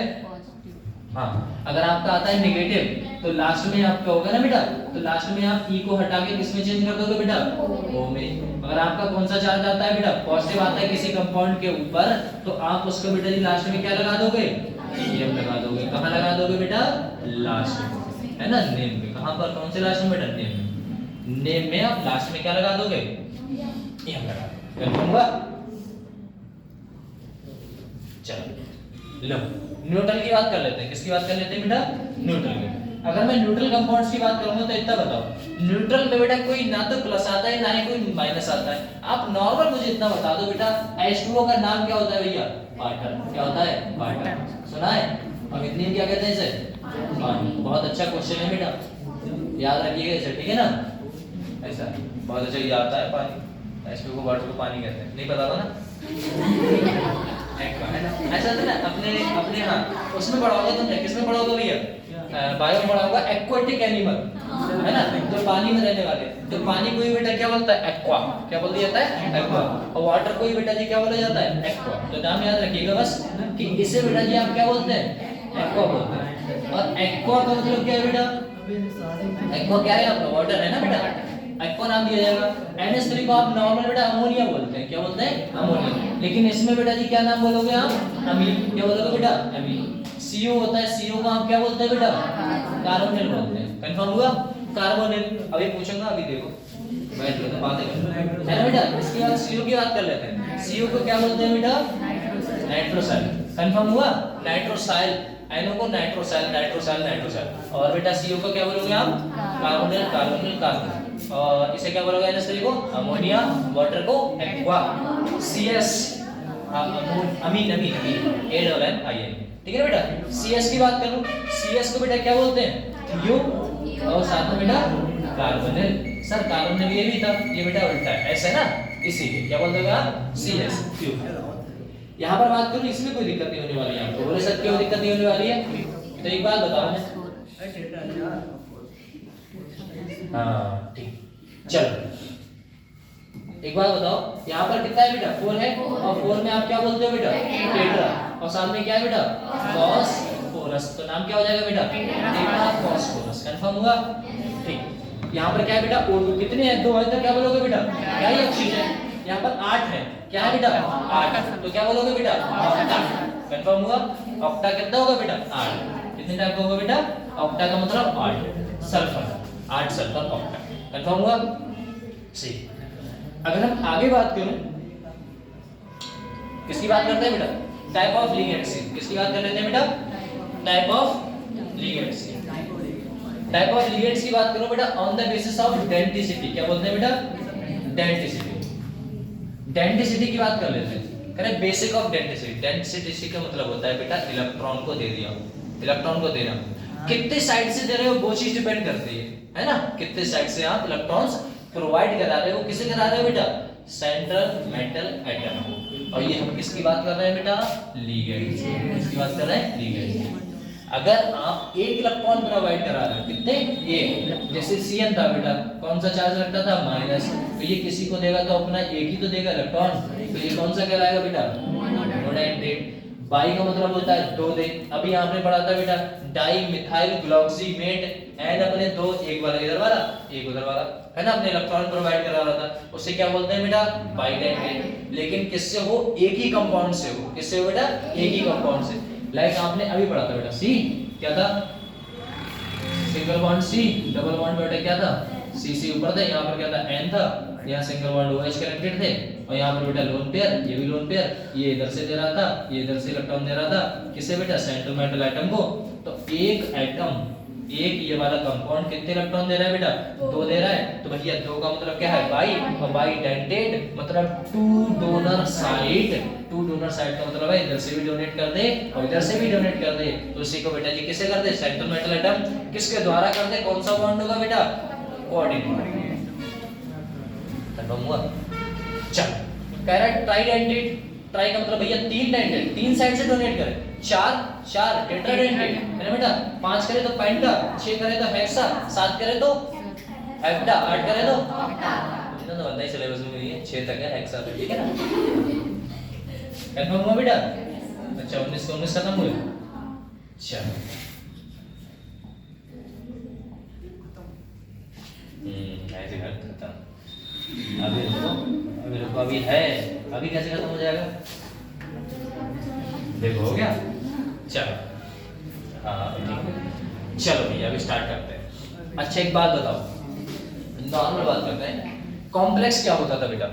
हाँ अगर आपका आता है नेगेटिव तो लास्ट में आपका होगा ना बेटा? तो लास्ट में आप ई को हटा के किसमें चेंज कर दोगे बेटा? ओ में। अगर आपका कौन सा चार्ज आता है बेटा? पॉजिटिव आता है किसी कंपाउंड के ऊपर तो आप उसको बेटा जी लास्ट में क्या लगा दोगे? एम लगा दोगे। कहाँ लगा दोगे बेटा? लास्ट में, है ना? नेम पे। कहाँ पर? कौन से लास्ट में बेटा? नेम में। नेम में आप लास्ट में क्या लगा दोगे? एम लगा दोगे। कंफर्म हुआ? चलो लो न्यूट्रल की बात कर लेते हैं। किसकी बात कर लेते हैं बेटा? न्यूट्रल की। अगर मैं न्यूट्रल कंपाउंड्स की बात करूंगा तो इतना बताओ, न्यूट्रल में बेटा कोई ना तो प्लस आता है ना ही कोई माइनस आता है। आप नॉर्मल मुझे इतना बता दो बेटा, H2O का नाम क्या होता है भैया? वाटर। क्या होता है? वाटर। सुना है? और इतनी क्या कहते हैं इसे? पानी। बहुत अच्छा क्वेश्चन है बेटा, याद रखिएगा इसे, ठीक है ना? ऐसा बहुत अच्छा याद आता है पानी, H2O को वाटर को पानी कहते हैं। नहीं पता था ना? ऐसा था ना अपने अपने हाँ उसमें पढ़ा होगा तुमने। किसमें पढ़ा होगा भैया? बायो में पढ़ा होगा एक्वाटिक एनिमल, है ना? तो पानी में रहने वाले। तो पानी को ही बेटा क्या बोलता है? एक्वा। क्या बोल दिया जाता है? एक्वा। और वाटर को ही बेटा जी क्या बोला जाता है? एक्वा। तो नाम याद रखिएगा बस कि इसे बेटा जी आप क्या बोलते हैं? एक्वा बोलते हैं। और एक्वा का मतलब क्या है बेटा? एक्वा क्या है आपका? वाटर है ना बेटा? एक्वा नाम दिया जाएगा। NH3 को आप नॉर्मल बेटा अमोनिया बोलते हैं। क्या बोलते हैं? अमोनिया। लेकिन इसमें बेटा जी क्या नाम बोलोगे आप? अमीन। क्या बोलोगे बेटा? अमीन। CO होता है, CO को आप क्या बोलते हैं बेटा? कार्बोनिल बोलते हैं। कंफर्म हुआ? कार्बोनिल। अभी पूछूंगा, अभी देखो बैठ लो तो बातें करो, है ना बेटा? इसके बाद CO की बात कर लेते हैं। CO को क्या बोलते हैं बेटा? नाइट्रोसाइल। कंफर्म हुआ? नाइट्रोसाइल। NO को नाइट्रोसाइल, नाइट्रोसाइल, नाइट्रोसाइल। और बेटा CO को क्या बोलोगे आप? Carbonyl, carbonyl, carbonyl. और इसे क्या बोलोगे? NH3 को अमोनिया, वाटर को aqua, CS amine, amine, amine, A double N I N। ठीक है बेटा? CS की बात करूं, CS को बेटा क्या बोलते हैं? U। और साथ में बेटा कार्बोनिल। सर कार्बोनिल ये भी था, ये बेटा उल्टा है, ऐसा है ना? इसीलिए क्या बोलते हो आप? CS Q। यहाँ पर बात करूं, इसमें कोई दिक्कत नहीं होने वाली है आपको। बोले सर क्यों दिक्कत नहीं होने वाली है? तो एक बात बताओ मैं। हाँ ठीक, चलो एक बात बताओ, यहाँ पर कितना है बेटा? 4 है। और 4 में आप क्या बोलते हो बेटा? टेट्रा। और साथ में क्या है बेटा? फॉस्फोरस। तो नाम क्या हो जाएगा बेटा? Tetra phosphorus. कंफर्म हुआ? ठीक। यहाँ पर क्या है बेटा? O2 कितने हैं? 2 है तो क्या बोलोगे बेटा? क्या ही ऑक्सीजन। यहाँ पर 8 है। क्या है बेटा? 8। तो क्या बोलोगे बेटा? ऑक्टा। कंफर्म हुआ? ऑक्टा कितना होगा बेटा? 8। कितने टाइप का होगा बेटा? ऑक्टा का मतलब 8 सल्फर, 8 सल्फर ऑक्टा। कंफर्म हुआ? सी। अगर हम आगे बात करूं, किसकी बात करते हैं बेटा? Type of ligands. किसकी बात कर लेते हैं बेटा? Type of ligands. Type of ligands की बात करो बेटा on the basis of density. क्या बोलते हैं बेटा? डेंसिटी। डेंसिटी की बात कर लेते हैं। करें बेसिक ऑफ डेंसिटी। डेंसिटी का मतलब होता है बेटा इलेक्ट्रॉन को दे दिया, इलेक्ट्रॉन को देना। कितने साइड से दे रहे हो वो चीज डिपेंड करती है ना? कितने साइड से आप इलेक्ट्रॉन्स प्रोवाइड करा रहे हो। किसे करा रहे हो बेटा? Central metal atom. और ये हम किसकी बात कर रहे हैं बेटा? लिगेंड्स। किसकी बात कर रहे हैं? लिगेंड्स। अगर आप एक इलेक्ट्रॉन प्रोवाइड करा रहे हो, कितने? एक। जैसे Cn था बेटा, कौन सा चार्ज रखता था? माइनस। तो ये किसी को देगा तो अपना एक ही तो देगा इलेक्ट्रॉन। तो ये कौन सा कहलाएगा बेटा? मोनोडेंटेट। बाई का मतलब होता है 2 दे। अभी यहाँ पे पढ़ा था बेटा डाई मिथाइल ग्लॉक्सीमेट एंड अपने 2, एक वाला इधर वाला, एक उधर वाला, है ना? अपने इलेक्ट्रॉन प्रोवाइड करा रहा था, उसे क्या बोलते हैं बेटा? बाइडेंटेट। लेकिन किससे हो? एक ही कंपाउंड से हो। किससे हो बेटा? एक ही कंपाउंड से। लाइक आपने अभी पढ़ा था बेटा C क्या था? Single bond C, double bond बेटा क्या था? CC ऊपर था, यहाँ पर क्या था? N था, यहाँ सिंगल बॉन्ड OH कनेक्टेड थे, और यहाँ पर बेटा लोन पेयर, ये भी लोन पेयर, ये इधर से दे रहा था, ये इधर से इलेक्ट्रॉन दे रहा था। किसे बेटा? सेंट्रल मेटल एटम को। तो एक एटम, एक ये वाला कंपाउंड कितने इलेक्ट्रॉन दे रहा है बेटा? 2 दे रहा है। तो भैया 2 का मतलब क्या है? बाई। और बाई डेंटेड मतलब 2 डोनर साइड। 2 डोनर साइड का मतलब है इधर से भी डोनेट कर दे और इधर से भी डोनेट कर दे। तो इसी को बेटा जी किसे कर दे? Central metal atom. किसके द्वारा कर दे? कौन सा बॉन्ड होगा बेटा? कोऑर्डिनेट। कंफर्म हुआ? चल कह रहा है ट्राइडेंटेड। ट्राई का मतलब भैया 3 डेंटेड, 3 साइड से डोनेट करे। 4 टेट्राडेंटेड है ना बेटा? 5 करे तो पेंटा, 6 करे तो हेक्सा, 7 करे तो हेप्टा, 8 करे तो ऑक्टा। इतना तो बनता ही सिलेबस में नहीं है, 6 तक है हेक्सा पे, ठीक है ना? कंफर्म हुआ बेटा? अच्छा 19 को 19 खत्म हुए। चलो ऐसे खत्म। अभी रुको, अभी है, अभी कैसे खत्म हो जाएगा? देखो हो गया। चलो हाँ ठीक, चलो भैया अभी स्टार्ट करते हैं। अच्छा एक बात बताओ, नॉर्मल बात करते हैं। कॉम्प्लेक्स क्या होता था बेटा?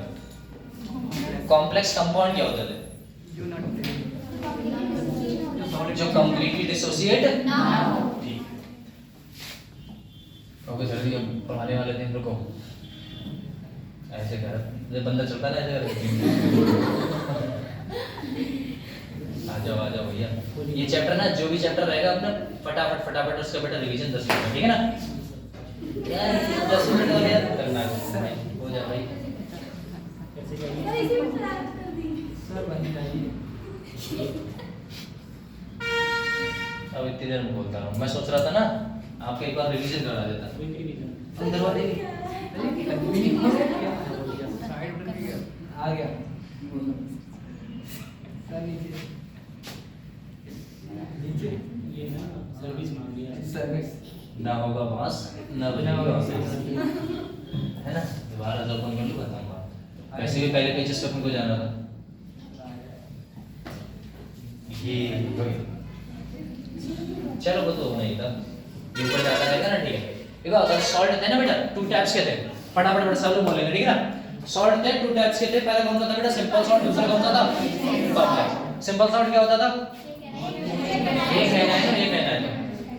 कॉम्प्लेक्स कंपाउंड क्या होता था? जो कंप्लीटली डिसोसिएट ना हो। ठीक। ओके सर जी, पढ़ाने वाले दिन रुको, ऐसे कर जब बंदा चलता ना ऐसे आ जाओ भैया। ये चैप्टर ना, जो भी चैप्टर रहेगा अपना फटाफट उसका बेटा रिवीजन 10 मिनट, ठीक है ना यार, 10 मिनट हो गया करना हो जा भाई। अब इतनी देर में बोलता रहा, मैं सोच रहा था ना आपको एक बार रिवीजन करा देता। अंदर वाले आ गया नीचे ये ना सर्विस मांग लिया, सर्विस ना होगा बॉस ना बनेगा है ना। दोबारा जब अपन को बताऊंगा, वैसे भी पहले पेजेस पे अपन को जाना था। ये चलो वो तो नहीं था, ये ऊपर जाता रहेगा ना, ठीक है। देखो अगर सॉल्ट थे ना बेटा, 2 टाइप्स के थे, फटाफट बेटा सब लोग बोलेंगे, ठीक है ना। सॉल्ट थे 2 टाइप्स के थे, पहला कौन सा था बेटा, सिंपल सॉल्ट, दूसरा कौन सा था, कॉम्प्लेक्स। सिंपल सॉल्ट क्या होता था, एक है ना, एक है ना।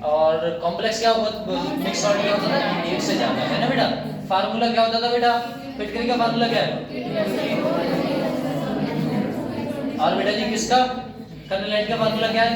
और कॉम्प्लेक्स क्या होता, मिक्स सॉल्ट क्या होता था, एक से ज्यादा, है ना बेटा। फार्मूला क्या होता था बेटा, फिटकरी का फार्मूला क्या है, और बेटा जी किसका, कर्नेलाइट का फार्मूला क्या है,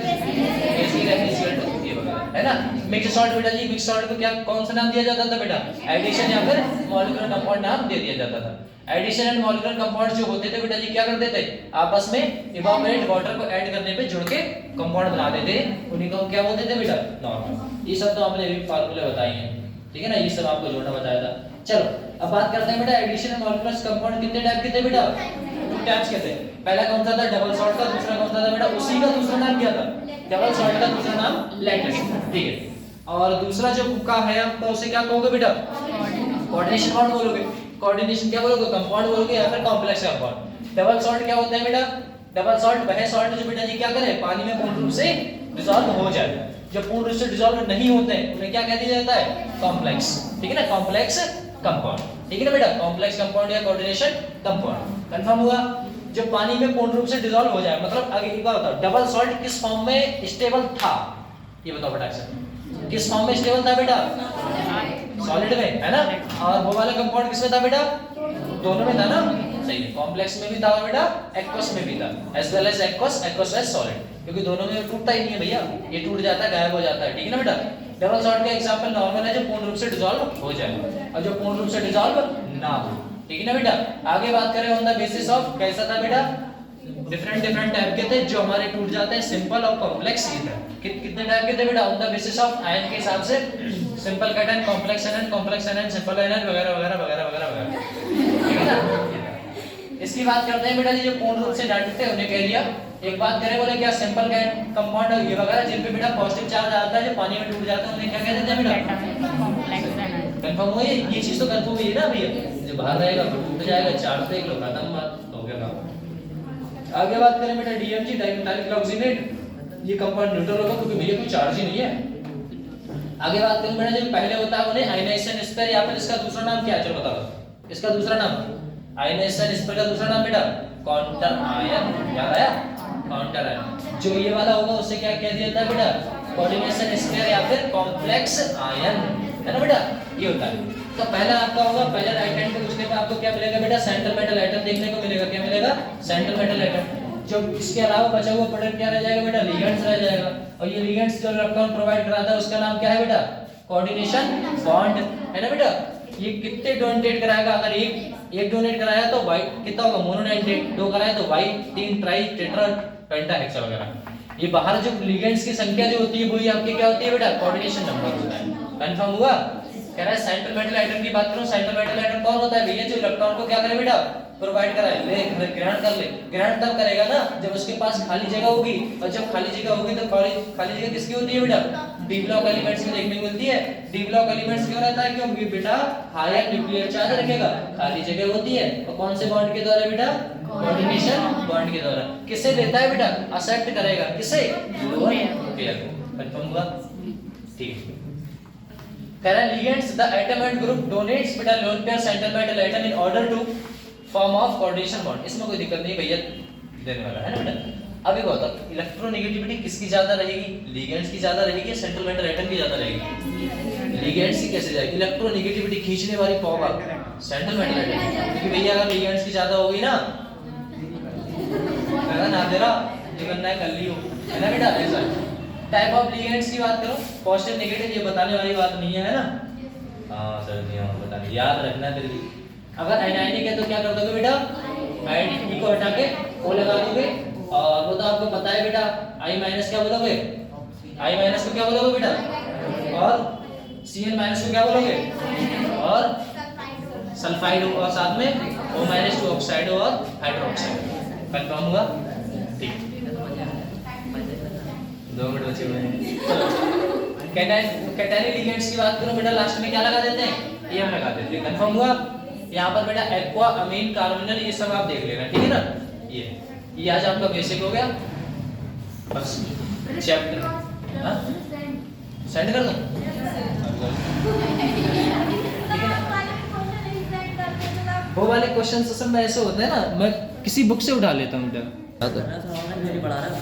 है ना। मिक्स सॉल्ट बेटा जी, मिक्स सॉल्ट को क्या कौन सा नाम दिया जाता था बेटा, एडिशन या फिर मॉलिक्यूलर कंपाउंड नाम दे दिया जाता था। एडिशन एंड मॉलिक्यूलर कंपाउंड जो होते थे बेटा जी क्या करते थे, आपस में इवापोरेट वाटर को ऐड करने पे जुड़ के कंपाउंड बना देते, उन्हीं को क्या बोलते थे बेटा, नॉर्मल। ये सब तो आपने अभी फार्मूले बताए हैं, ठीक है ना, ये सब आपको जोड़ना बताया था। चलो अब बात करते हैं बेटा, एडिशन एंड मॉलिक्यूलर कंपाउंड कितने टाइप के थे बेटा, 2 टाइप्स के थे। पहला कौन सा था, डबल सॉल्ट का, दूसरा कौन सा था बेटा, उसी का दूसरा नाम क्या था, डबल सॉल्ट का दूसरा नाम लैटिस, ठीक है। और दूसरा जो का है आपका, उसे क्या कहोगे बेटा, कोऑर्डिनेशन बॉन्ड बोलोगे। कोऑर्डिनेशन क्या बोलोगे, कंपाउंड बोलोगे या फिर कॉम्प्लेक्स कंपाउंड। डबल सॉल्ट क्या होता है बेटा, डबल सॉल्ट वह सॉल्ट जो बेटा जी क्या करे, पानी में पूर्ण रूप से डिसॉल्व हो जाए। जो पूर्ण रूप से डिसॉल्व नहीं होते हैं उन्हें क्या कह दिया जाता है, कॉम्प्लेक्स, ठीक है ना, कॉम्प्लेक्स कंपाउंड, ठीक है ना बेटा, कॉम्प्लेक्स कंपाउंड या कोऑर्डिनेशन कंपाउंड। कंफर्म हुआ। जो पानी में पूर्ण रूप से डिसॉल्व हो जाए, मतलब आगे एक बार बताओ, डबल सॉल्ट किस फॉर्म में स्टेबल था, ये बताओ बेटा, किस फॉर्म में स्टेबल था बेटा, सॉलिड में, है ना। और वो वाला कंपाउंड किसमें था बेटा, दोनों में था ना, सही है। कॉम्प्लेक्स में भी था बेटा, एक्वस में भी था, as well as aqueous, aqueous as solid, क्योंकि दोनों में टूटता ही नहीं है भैया, ये टूट जाता है, गायब हो जाता है, ठीक है ना बेटा। डबल सॉल्ट का एग्जांपल नॉर्मल है जो पूर्ण रूप से डिसॉल्व हो जाए, और जो पूर्ण रूप से डिसॉल्व ना हो, ठीक है ना बेटा। आगे बात करें ऑन द बेसिस ऑफ, कैसा था बेटा, डिफरेंट टाइप के थे जो हमारे टूट जाते हैं, सिंपल और कॉम्प्लेक्स ये थे। कितने टाइप के थे बेटा, on the basis of ion के हिसाब से, simple cation, complex ion, complex ion, simple ion वगैरह वगैरह वगैरह वगैरह वगैरह, ठीक है ना। इसकी बात करते हैं बेटा जी, जो पूर्ण रूप से ना टूटे उन्हें कह दिया। एक बात करें, बोले क्या सिंपल कंपाउंड ये वगैरह जिन पे बेटा पॉजिटिव चार्ज आता है, जो पानी में टूट जाता है, उन्हें क्या कहते हैं बेटा, कंफर्म हुई ये चीज, तो कंफर्म हुई है ना भैया, जो बाहर रहेगा वो टूट जाएगा, चार्ज देख लो, खत्म बात हो गया काम। आगे बात करें बेटा, डीएमजी डाइमेथाइल ऑक्सीनेट, ये कंपाउंड न्यूट्रल होगा क्योंकि भैया कोई चार्ज ही नहीं है। आगे बात करें बेटा, जो पहले होता है उन्हें आयनाइजेशन स्पेयर, या फिर इसका दूसरा नाम क्या है, चलो बताओ इसका दूसरा नाम, आयनाइजेशन स्पेयर का दूसरा नाम बेटा काउंटर आयन, याद आया, काउंटर आयन। जो ये वाला होगा उसे क्या कह दिया जाता है बेटा, कोऑर्डिनेशन स्पेयर या फिर कॉम्प्लेक्स आयन, है ना बेटा, ये होता है। तो पहला आपका होगा, पहले राइट हैंड पे पूछने पे आपको क्या मिलेगा बेटा, सेंट्रल मेटल एटम देखने को मिलेगा, क्या मिलेगा, सेंट्रल मेटल एटम। जो इसके अलावा बचा हुआ प्रोडक्ट क्या रह जाएगा बेटा, लिगेंड्स रह जाएगा, और ये लिगेंड्स जो इलेक्ट्रॉन प्रोवाइड कराता है उसका नाम क्या है बेटा, कोऑर्डिनेशन बॉन्ड, है ना बेटा। ये कितने डोनेट कराएगा, अगर एक डोनेट कराया तो वाइट कितना होगा, मोनोनाइट्रेट, 2 कराए तो वाइट, 3 ट्राई, टेट्रा, पेंटाहेक्सा वगैरह। ये बाहर जो लिगेंड्स की संख्या जो होती है वही आपकी क्या होती है बेटा, कोऑर्डिनेशन नंबर होता है। कंफर्म हुआ। कह रहा है सेंट्रल मेटल एटम की बात करूं, सेंट्रल मेटल एटम कौन होता है भैया, जो इलेक्ट्रॉन को क्या करे बेटा, प्रोवाइड कराए, ले ग्रहण कर ले। ग्रहण तब करेगा ना जब उसके पास खाली जगह होगी, और जब खाली जगह होगी तो खाली जगह किसकी होती है बेटा, डी ब्लॉक एलिमेंट्स की देखने को मिलती है। डी ब्लॉक एलिमेंट्स क्यों रहता है, क्योंकि बेटा हायर न्यूक्लियर चार्ज रखेगा, खाली जगह होती है, और कौन से बॉन्ड के द्वारा बेटा, कोऑर्डिनेशन बॉन्ड के द्वारा। किससे लेता है बेटा, एक्सेप्ट करेगा, किससे, लोअर पेयर को। कंफर्म हुआ, ठीक है। कह रहा है ligands the atom and group donates बेटा lone pair central metal atom in order to form of coordination bond. इसमें कोई दिक्कत नहीं भैया, देने वाला है ना बेटा। अब एक होता इलेक्ट्रोनेगेटिविटी किसकी ज्यादा रहेगी, लिगेंड्स की ज्यादा रहेगी या सेंट्रल एटम की ज्यादा रहेगी? लिगेंड्स की कैसे जाएगी? इलेक्ट्रोनेगेटिविटी खींचने वाली पावर सेंट्रल एटम, क्योंकि भैया अगर लिगेंड्स की ज्यादा होगी ना, कहना ना तेरा ये करना है कर लियो, है ना बेटा? ऐसा टाइप ऑफ लिगेंड्स की बात करो, पॉजिटिव नेगेटिव ये बताने वाली बात नहीं है ना? हाँ सर नहीं हाँ बताने, याद रखना फिर भी। अगर एनायनिक है तो क्या कर दोगे बेटा? आई को हटा के ओ लगा दोगे, और वो तो आपको पता है बेटा, आई माइनस क्या बोलोगे? आई माइनस को क्या बोलोगे बेटा? और Cl माइनस को क्या बोलोगे? और सल्फाइड और साथ में O माइनस टू ऑक्साइड और हाइड्रोक्साइड। कंफर्म हुआ? ठीक, 2 मिनट बचे हुए हैं। चलो कैटायनिक लिगेंड्स की बात करो बेटा, लास्ट में क्या लगा देते हैं? ये हम लगा देते हैं। कंफर्म हुआ? यहाँ पर बेटा एक्वा, अमीन, कार्बोनिल ये सब आप देख लेना, ठीक है ना? ये आज आपका बेसिक हो गया बस चैप्टर। हाँ सेंड कर दूं? ठीक है ना? वो वाले क्वेश्चन असल में ऐसे होते हैं ना, मैं किसी बुक से उठा लेता हूँ बेटा। ऑनलाइन पढ़ा रहा है।